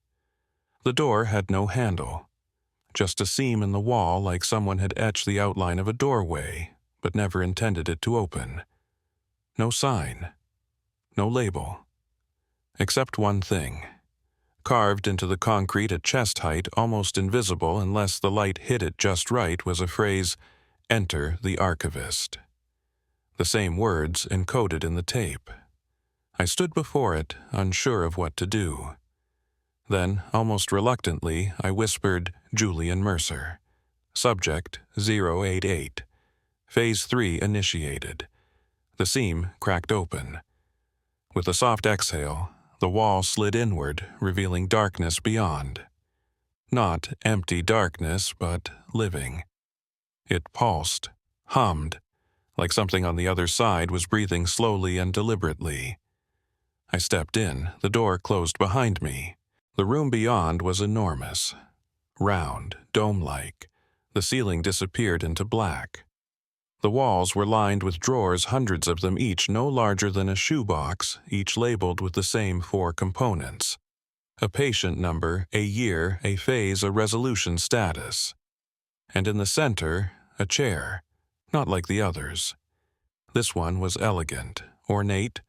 [SPEAKER 1] The door had no handle, just a seam in the wall like someone had etched the outline of a doorway, but never intended it to open. No sign, no label, except one thing. Carved into the concrete at chest height, almost invisible unless the light hit it just right, was a phrase, "Enter the archivist." The same words encoded in the tape. I stood before it, unsure of what to do. Then, almost reluctantly, I whispered, "Julian Mercer." Subject 088. Phase 3 initiated. The seam cracked open. With a soft exhale, the wall slid inward, revealing darkness beyond. Not empty darkness, but living. It pulsed, hummed, like something on the other side was breathing slowly and deliberately. I stepped in, the door closed behind me. The room beyond was enormous. Round, dome-like. The ceiling disappeared into black. The walls were lined with drawers, hundreds of them each no larger than a shoebox, each labeled with the same 4 components. A patient number, a year, a phase, a resolution status. And in the center, a chair, not like the others. This one was elegant, ornate,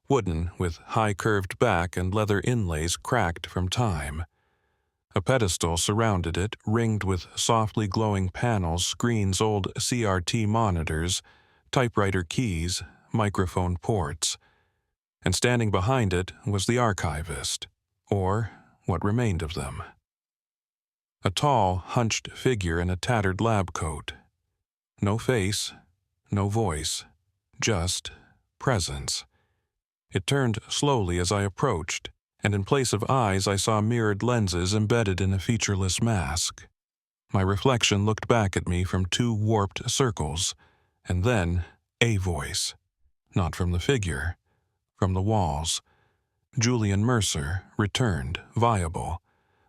[SPEAKER 1] wooden with high curved back and leather inlays cracked from time. A pedestal surrounded it, ringed with softly glowing panels, screens, old CRT monitors, typewriter keys, microphone ports. And standing behind it was the archivist, or what remained of them. A tall, hunched figure in a tattered lab coat. No face, no voice, just presence. It turned slowly as I approached, and in place of eyes I saw mirrored lenses embedded in a featureless mask. My reflection looked back at me from 2 warped circles, and then a voice. Not from the figure, from the walls. Julian Mercer returned, viable.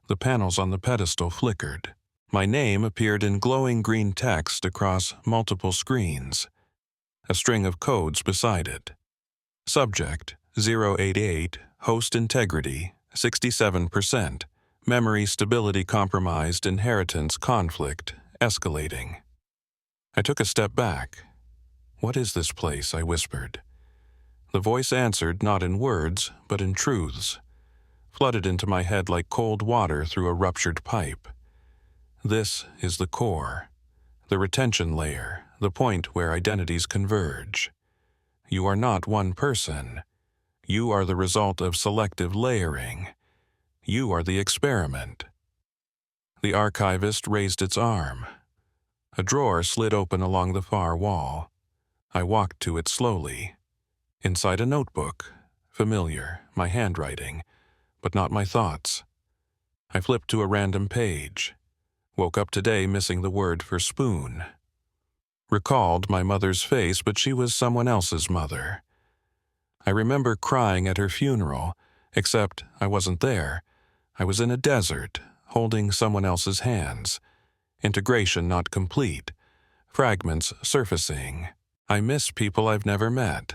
[SPEAKER 1] The panels on the pedestal flickered. My name appeared in glowing green text across multiple screens. A string of codes beside it. Subject 088, host integrity 67%, memory stability compromised, inheritance conflict escalating. I took a step back. "What is this place?" I whispered. The voice answered not in words, but in truths, flooded into my head like cold water through a ruptured pipe. "This is the core, the retention layer, the point where identities converge. You are not one person. You are the result of selective layering. You are the experiment." The archivist raised its arm. A drawer slid open along the far wall. I walked to it slowly. Inside a notebook, familiar, my handwriting, but not my thoughts. I flipped to a random page. Woke up today missing the word for spoon. Recalled my mother's face, but she was someone else's mother. I remember crying at her funeral, except I wasn't there. I was in a desert, holding someone else's hands. Integration not complete. Fragments surfacing. I miss people I've never met.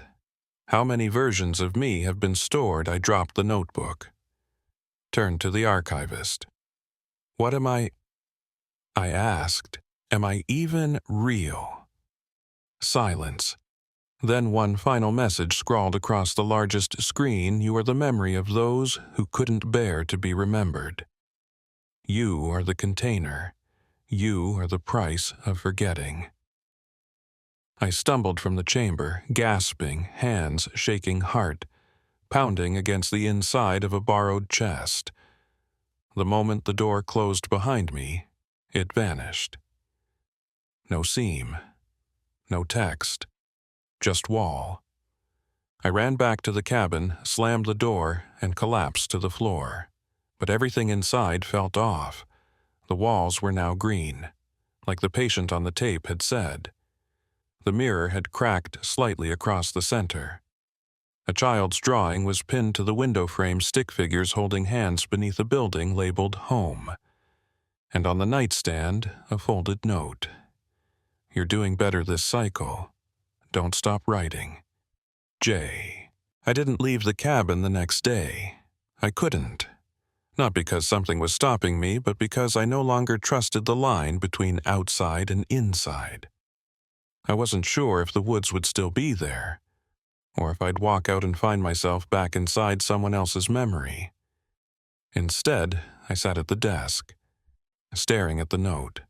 [SPEAKER 1] How many versions of me have been stored? I dropped the notebook. Turned to the archivist. What am I asked. Am I even real? Silence. Then one final message scrawled across the largest screen: you are the memory of those who couldn't bear to be remembered. You are the container. You are the price of forgetting. I stumbled from the chamber, gasping, hands shaking, heart pounding against the inside of a borrowed chest. The moment the door closed behind me, it vanished. No seam, no text, just wall. I ran back to the cabin, slammed the door, and collapsed to the floor. But everything inside felt off. The walls were now green, like the patient on the tape had said. The mirror had cracked slightly across the center. A child's drawing was pinned to the window frame, stick figures holding hands beneath a building labeled Home. And on the nightstand, a folded note. You're doing better this cycle. Don't stop writing. J. I didn't leave the cabin the next day. I couldn't. Not because something was stopping me, but because I no longer trusted the line between outside and inside. I wasn't sure if the woods would still be there, or if I'd walk out and find myself back inside someone else's memory. Instead, I sat at the desk, staring at the note.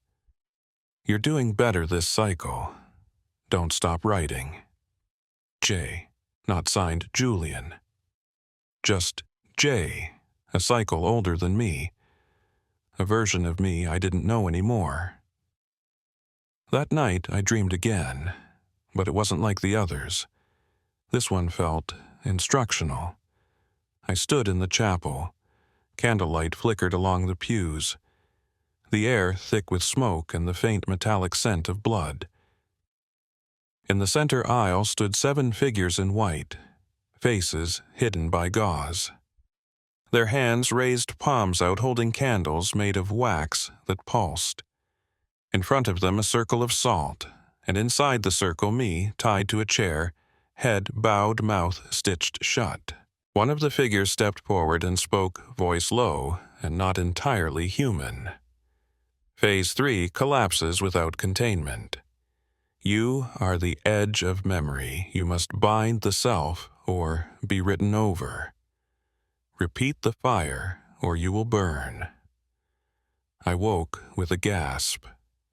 [SPEAKER 1] You're doing better this cycle. Don't stop writing. J. Not signed Julian. Just J, a cycle older than me. A version of me I didn't know anymore. That night I dreamed again, but it wasn't like the others. This one felt instructional. I stood in the chapel. Candlelight flickered along the pews. The air thick with smoke and the faint metallic scent of blood. In the center aisle stood 7 figures in white, faces hidden by gauze. Their hands raised palms out holding candles made of wax that pulsed. In front of them a circle of salt, and inside the circle me, tied to a chair, head bowed, mouth stitched shut. One of the figures stepped forward and spoke, voice low and not entirely human. Phase 3 collapses without containment. You are the edge of memory. You must bind the self or be written over. Repeat the fire or you will burn. I woke with a gasp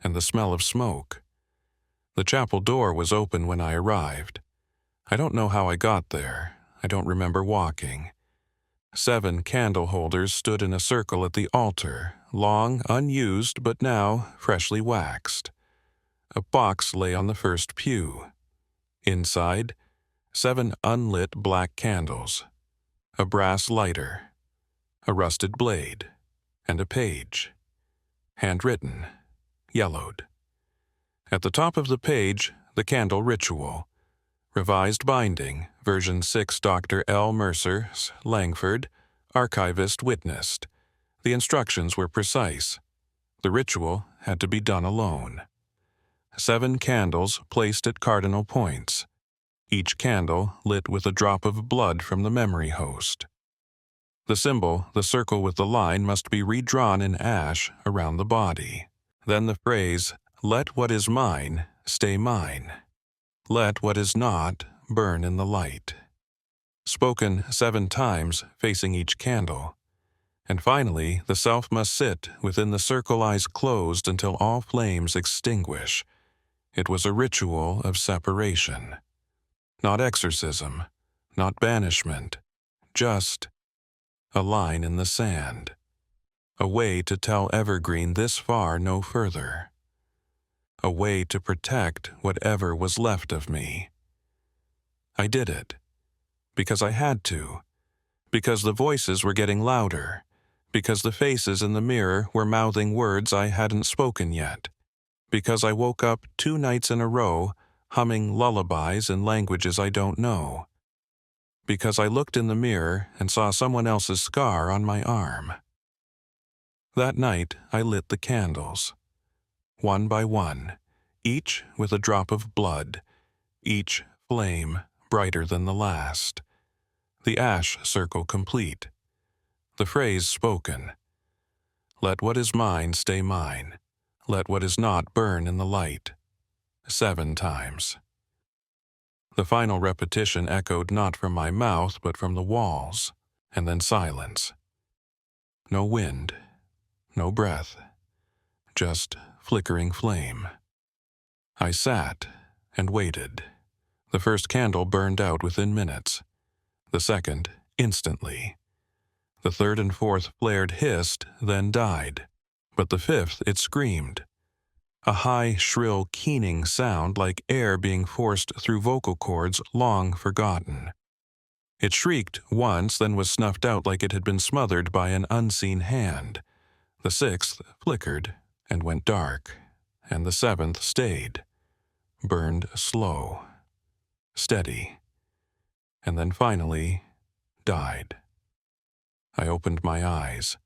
[SPEAKER 1] and the smell of smoke. The chapel door was open when I arrived. I don't know how I got there. I don't remember walking. 7 candle holders stood in a circle at the altar, long, unused, but now freshly waxed. A box lay on the first pew. Inside, 7 unlit black candles, a brass lighter, a rusted blade, and a page. Handwritten, yellowed. At the top of the page, the candle ritual. Revised binding, version 6, Dr. L. Mercer, Langford, archivist witnessed. The instructions were precise. The ritual had to be done alone. 7 candles placed at cardinal points, each candle lit with a drop of blood from the memory host. The symbol, the circle with the line, must be redrawn in ash around the body. Then the phrase, "Let what is mine stay mine. Let what is not burn in the light." Spoken 7 times, facing each candle. And finally, the self must sit within the circle, eyes closed until all flames extinguish. It was a ritual of separation. Not exorcism, not banishment, just a line in the sand. A way to tell Evergreen this far, no further. A way to protect whatever was left of me. I did it. Because I had to. Because the voices were getting louder. Because the faces in the mirror were mouthing words I hadn't spoken yet. Because I woke up 2 nights in a row, humming lullabies in languages I don't know. Because I looked in the mirror and saw someone else's scar on my arm. That night, I lit the candles. One by one, each with a drop of blood, each flame brighter than the last. The ash circle complete. The phrase spoken. Let what is mine stay mine. Let what is not burn in the light. 7 times. The final repetition echoed not from my mouth but from the walls, and then silence. No wind, no breath, just flickering flame. I sat and waited. The first candle burned out within minutes. The second, instantly. The third and fourth flared, hissed, then died. But the fifth, it screamed. A high, shrill, keening sound like air being forced through vocal cords long forgotten. It shrieked once, then was snuffed out like it had been smothered by an unseen hand. The sixth flickered and went dark, and the seventh stayed, burned slow, steady, and then finally died. I opened my eyes,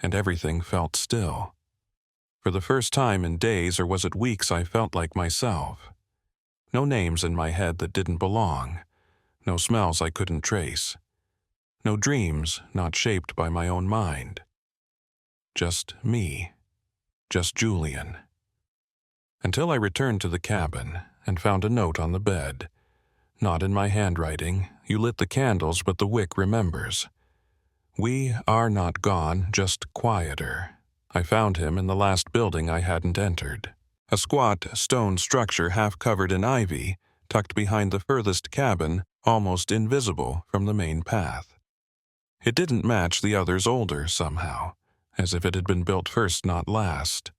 [SPEAKER 1] and everything felt still. For the first time in days, or was it weeks, I felt like myself. No names in my head that didn't belong, no smells I couldn't trace, no dreams not shaped by my own mind. Just me, just Julian. Until I returned to the cabin and found a note on the bed. Not in my handwriting, you lit the candles, but the wick remembers. We are not gone, just quieter. I found him in the last building I hadn't entered. A squat stone structure half covered in ivy, tucked behind the furthest cabin, almost invisible from the main path. It didn't match the others older somehow, as if it had been built first not last.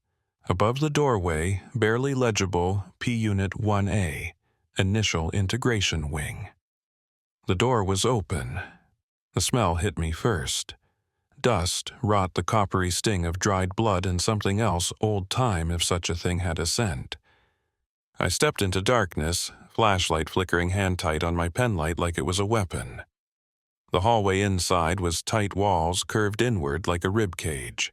[SPEAKER 1] Above the doorway, barely legible P-Unit 1A, Initial Integration Wing. The door was open. The smell hit me first. Dust wrought the coppery sting of dried blood and something else old-time if such a thing had a scent. I stepped into darkness, flashlight flickering hand-tight on my penlight like it was a weapon. The hallway inside was tight walls curved inward like a rib cage.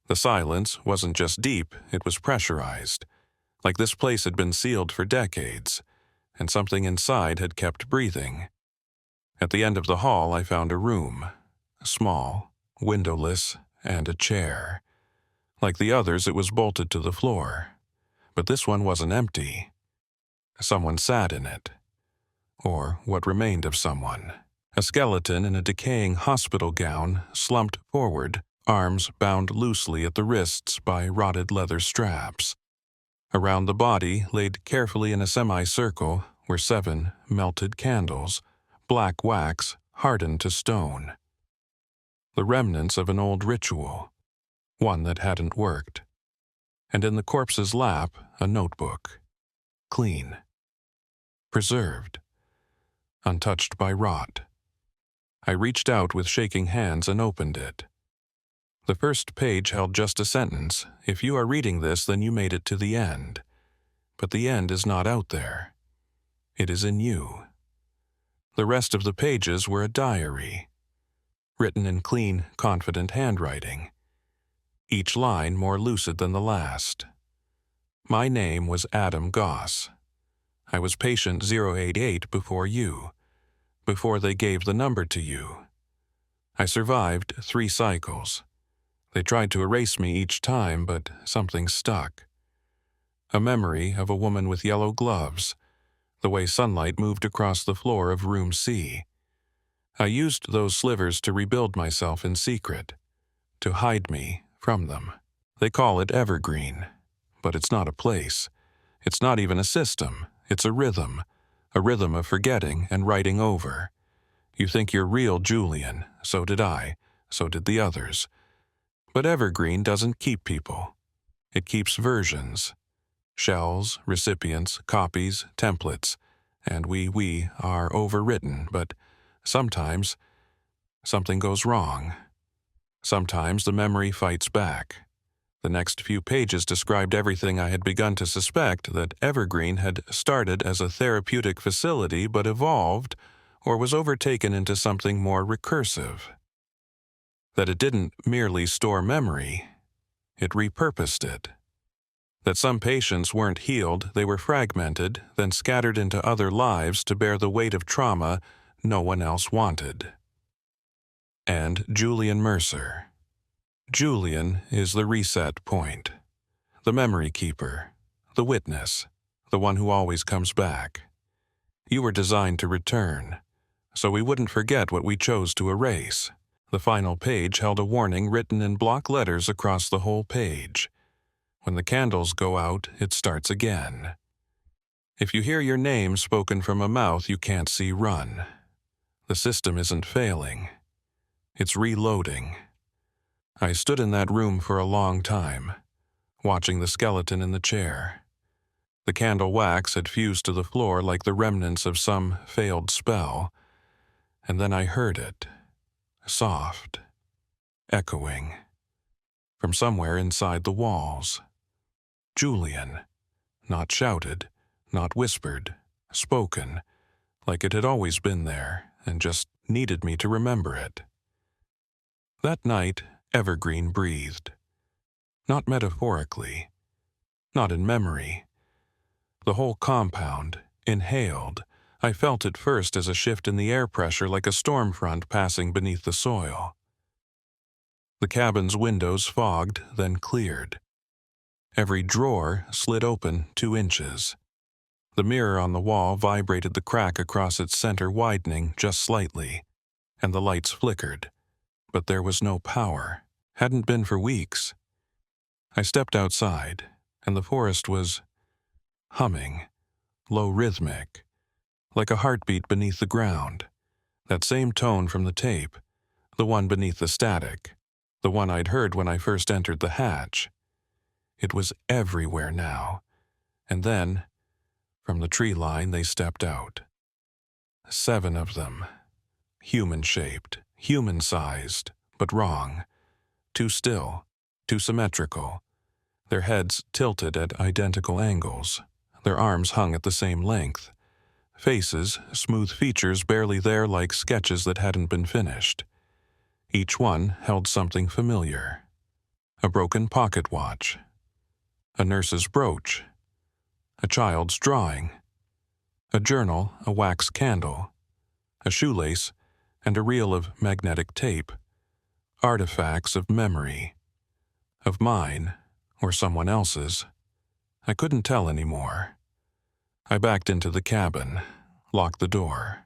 [SPEAKER 1] The silence wasn't just deep, it was pressurized, like this place had been sealed for decades, and something inside had kept breathing. At the end of the hall I found a room, small, windowless, and a chair. Like the others, it was bolted to the floor. But this one wasn't empty. Someone sat in it. Or what remained of someone. A skeleton in a decaying hospital gown, slumped forward, arms bound loosely at the wrists by rotted leather straps. Around the body, laid carefully in a semicircle, were 7 melted candles, black wax hardened to stone. The remnants of an old ritual, one that hadn't worked. And in the corpse's lap, a notebook. Clean. Preserved. Untouched by rot. I reached out with shaking hands and opened it. The first page held just a sentence. If you are reading this, then you made it to the end. But the end is not out there. It is in you. The rest of the pages were a diary, written in clean, confident handwriting, each line more lucid than the last. My name was Adam Goss. I was patient 088 before you, before they gave the number to you. I survived 3 cycles. They tried to erase me each time, but something stuck. A memory of a woman with yellow gloves, the way sunlight moved across the floor of room C. I used those slivers to rebuild myself in secret, to hide me from them. They call it Evergreen, but it's not a place. It's not even a system. It's a rhythm of forgetting and writing over. You think you're real, Julian. So did I. So did the others. But Evergreen doesn't keep people. It keeps versions. Shells, recipients, copies, templates. And we are overwritten, but sometimes something goes wrong. Sometimes the memory fights back. The next few pages described everything I had begun to suspect, that Evergreen had started as a therapeutic facility but evolved or was overtaken into something more recursive. That it didn't merely store memory, it repurposed it. That some patients weren't healed, they were fragmented, then scattered into other lives to bear the weight of trauma no one else wanted. And Julian Mercer. Julian is the reset point, the memory keeper, the witness, the one who always comes back. You were designed to return, so we wouldn't forget what we chose to erase. The final page held a warning written in block letters across the whole page. When the candles go out, it starts again. If you hear your name spoken from a mouth you can't see, run. The system isn't failing. It's reloading. I stood in that room for a long time, watching the skeleton in the chair. The candle wax had fused to the floor like the remnants of some failed spell, and then I heard it, soft, echoing, from somewhere inside the walls. Julian, not shouted, not whispered, spoken, like it had always been there and just needed me to remember it. That night, Evergreen breathed. Not metaphorically, not in memory. The whole compound, inhaled. I felt it first as a shift in the air pressure like a storm front passing beneath the soil. The cabin's windows fogged, then cleared. Every drawer slid open 2 inches. The mirror on the wall vibrated, the crack across its center widening just slightly, and the lights flickered. But there was no power. Hadn't been for weeks. I stepped outside, and the forest was humming, low rhythmic, like a heartbeat beneath the ground. That same tone from the tape, the one beneath the static, the one I'd heard when I first entered the hatch. It was everywhere now. And then, from the tree line, they stepped out. 7 of them. Human-shaped, human-sized, but wrong. Too still, too symmetrical. Their heads tilted at identical angles. Their arms hung at the same length. Faces, smooth features barely there, like sketches that hadn't been finished. Each one held something familiar. A broken pocket watch. A nurse's brooch. A child's drawing. A journal, a wax candle. A shoelace, and a reel of magnetic tape. Artifacts of memory. Of mine, or someone else's. I couldn't tell anymore. I backed into the cabin, locked the door.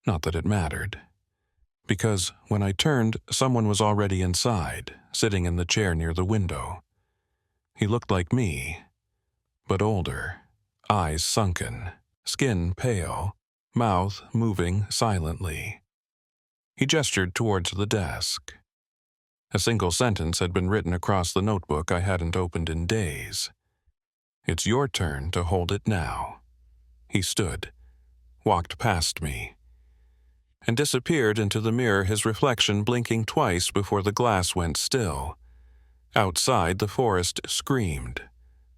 [SPEAKER 1] Not that it mattered. Because when I turned, someone was already inside, sitting in the chair near the window. He looked like me, but older, eyes sunken, skin pale, mouth moving silently. He gestured towards the desk. A single sentence had been written across the notebook I hadn't opened in days. "It's your turn to hold it now." He stood, walked past me, and disappeared into the mirror, his reflection blinking twice before the glass went still. Outside, the forest screamed,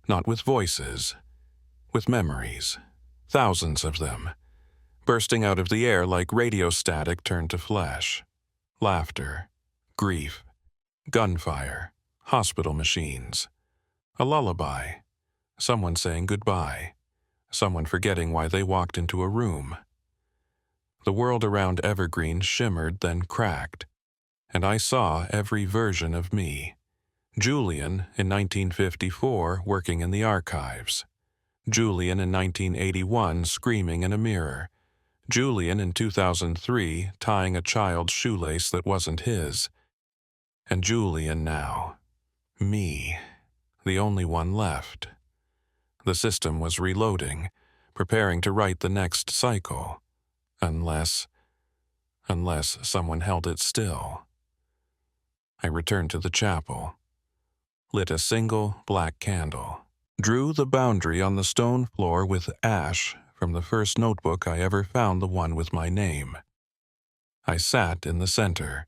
[SPEAKER 1] not with voices, with memories, thousands of them, bursting out of the air like radio static turned to flesh. Laughter, grief, gunfire, hospital machines, a lullaby, someone saying goodbye, someone forgetting why they walked into a room. The world around Evergreen shimmered, then cracked, and I saw every version of me. Julian in 1954 working in the archives. Julian in 1981 screaming in a mirror. Julian in 2003 tying a child's shoelace that wasn't his. And Julian now. Me. The only one left. The system was reloading, preparing to write the next cycle. Unless someone held it still. I returned to the chapel, lit a single black candle, drew the boundary on the stone floor with ash from the first notebook I ever found, the one with my name. I sat in the center,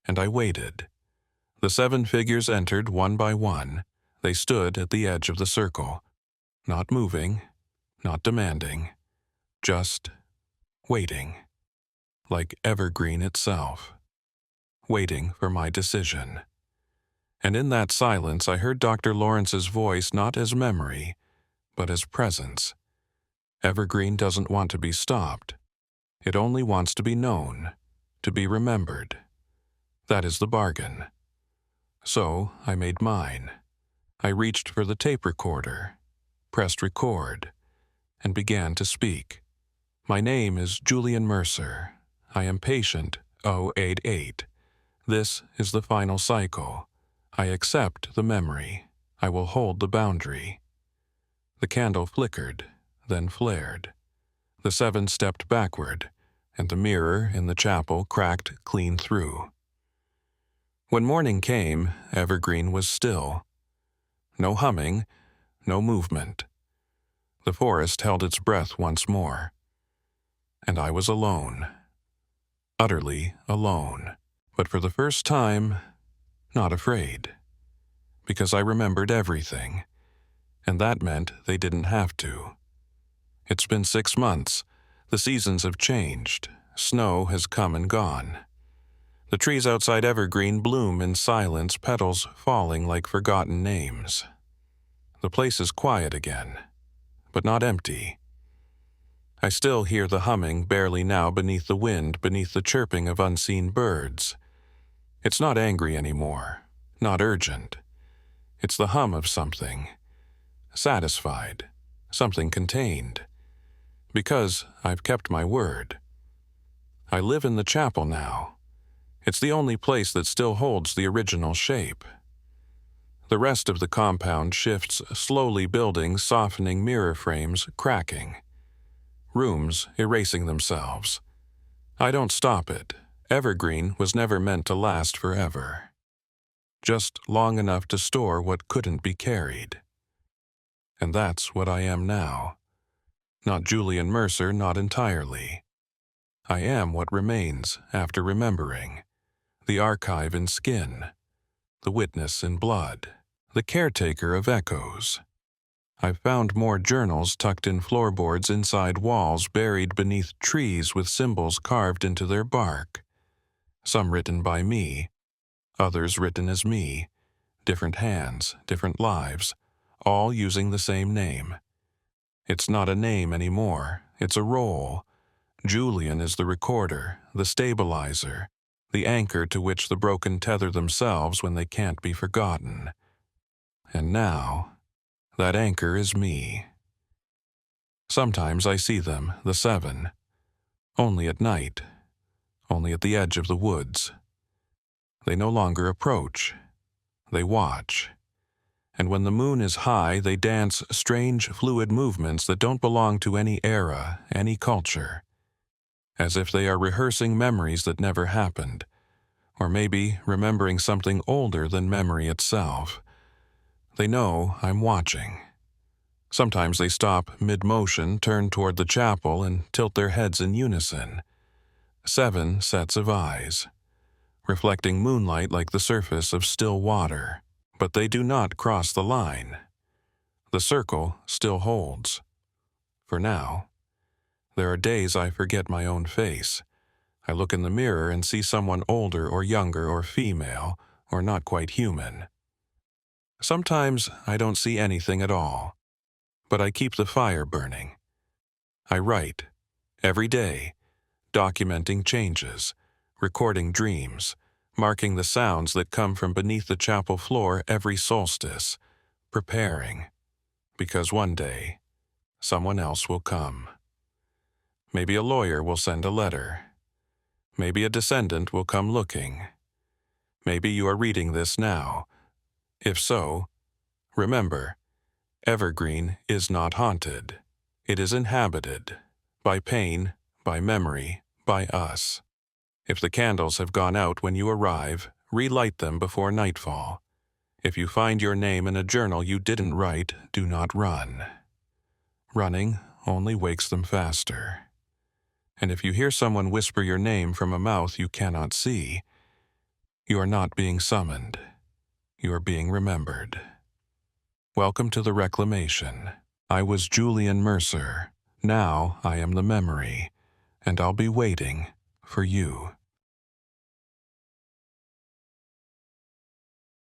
[SPEAKER 1] and I waited. The 7 figures entered one by one. They stood at the edge of the circle, not moving, not demanding, just waiting, like Evergreen itself, waiting for my decision. And in that silence I heard Dr. Lawrence's voice not as memory, but as presence. Evergreen doesn't want to be stopped. It only wants to be known, to be remembered. That is the bargain. So I made mine. I reached for the tape recorder, pressed record, and began to speak. My name is Julian Mercer. I am patient 088. This is the final cycle. I accept the memory. I will hold the boundary. The candle flickered, then flared. The 7 stepped backward, and the mirror in the chapel cracked clean through. When morning came, Evergreen was still. No humming, no movement. The forest held its breath once more. And I was alone. Utterly alone. But for the first time, not afraid. Because I remembered everything. And that meant they didn't have to. It's been 6 months. The seasons have changed. Snow has come and gone. The trees outside Evergreen bloom in silence, petals falling like forgotten names. The place is quiet again, but not empty. I still hear the humming barely now beneath the wind, beneath the chirping of unseen birds. It's not angry anymore, not urgent. It's the hum of something. Satisfied, something contained. Because I've kept my word. I live in the chapel now. It's the only place that still holds the original shape. The rest of the compound shifts, slowly building, softening mirror frames, cracking. Rooms erasing themselves. I don't stop it. Evergreen was never meant to last forever. Just long enough to store what couldn't be carried. And that's what I am now. Not Julian Mercer, not entirely. I am what remains after remembering. The archive in skin. The witness in blood. The caretaker of echoes. I've found more journals tucked in floorboards inside walls buried beneath trees with symbols carved into their bark. Some written by me, others written as me, different hands, different lives, all using the same name. It's not a name anymore, it's a role. Julian is the recorder, the stabilizer, the anchor to which the broken tether themselves when they can't be forgotten. And now, that anchor is me. Sometimes I see them, the 7, only at night, only at the edge of the woods. They no longer approach, they watch. And when the moon is high, they dance strange, fluid movements that don't belong to any era, any culture. As if they are rehearsing memories that never happened, or maybe remembering something older than memory itself. They know I'm watching. Sometimes they stop mid-motion, turn toward the chapel, and tilt their heads in unison. 7 sets of eyes, reflecting moonlight like the surface of still water. But they do not cross the line. The circle still holds. For now. There are days I forget my own face. I look in the mirror and see someone older or younger or female, or not quite human. Sometimes I don't see anything at all, but I keep the fire burning. I write, every day, documenting changes, recording dreams, marking the sounds that come from beneath the chapel floor every solstice, preparing, because one day, someone else will come. Maybe a lawyer will send a letter. Maybe a descendant will come looking. Maybe you are reading this now. If so, remember, Evergreen is not haunted. It is inhabited, by pain, by memory, by us. If the candles have gone out when you arrive, relight them before nightfall. If you find your name in a journal you didn't write, do not run. Running only wakes them faster. And if you hear someone whisper your name from a mouth you cannot see, you are not being summoned. You are being remembered. Welcome to the reclamation. I was Julian Mercer. Now I am the memory, and I'll be waiting for you.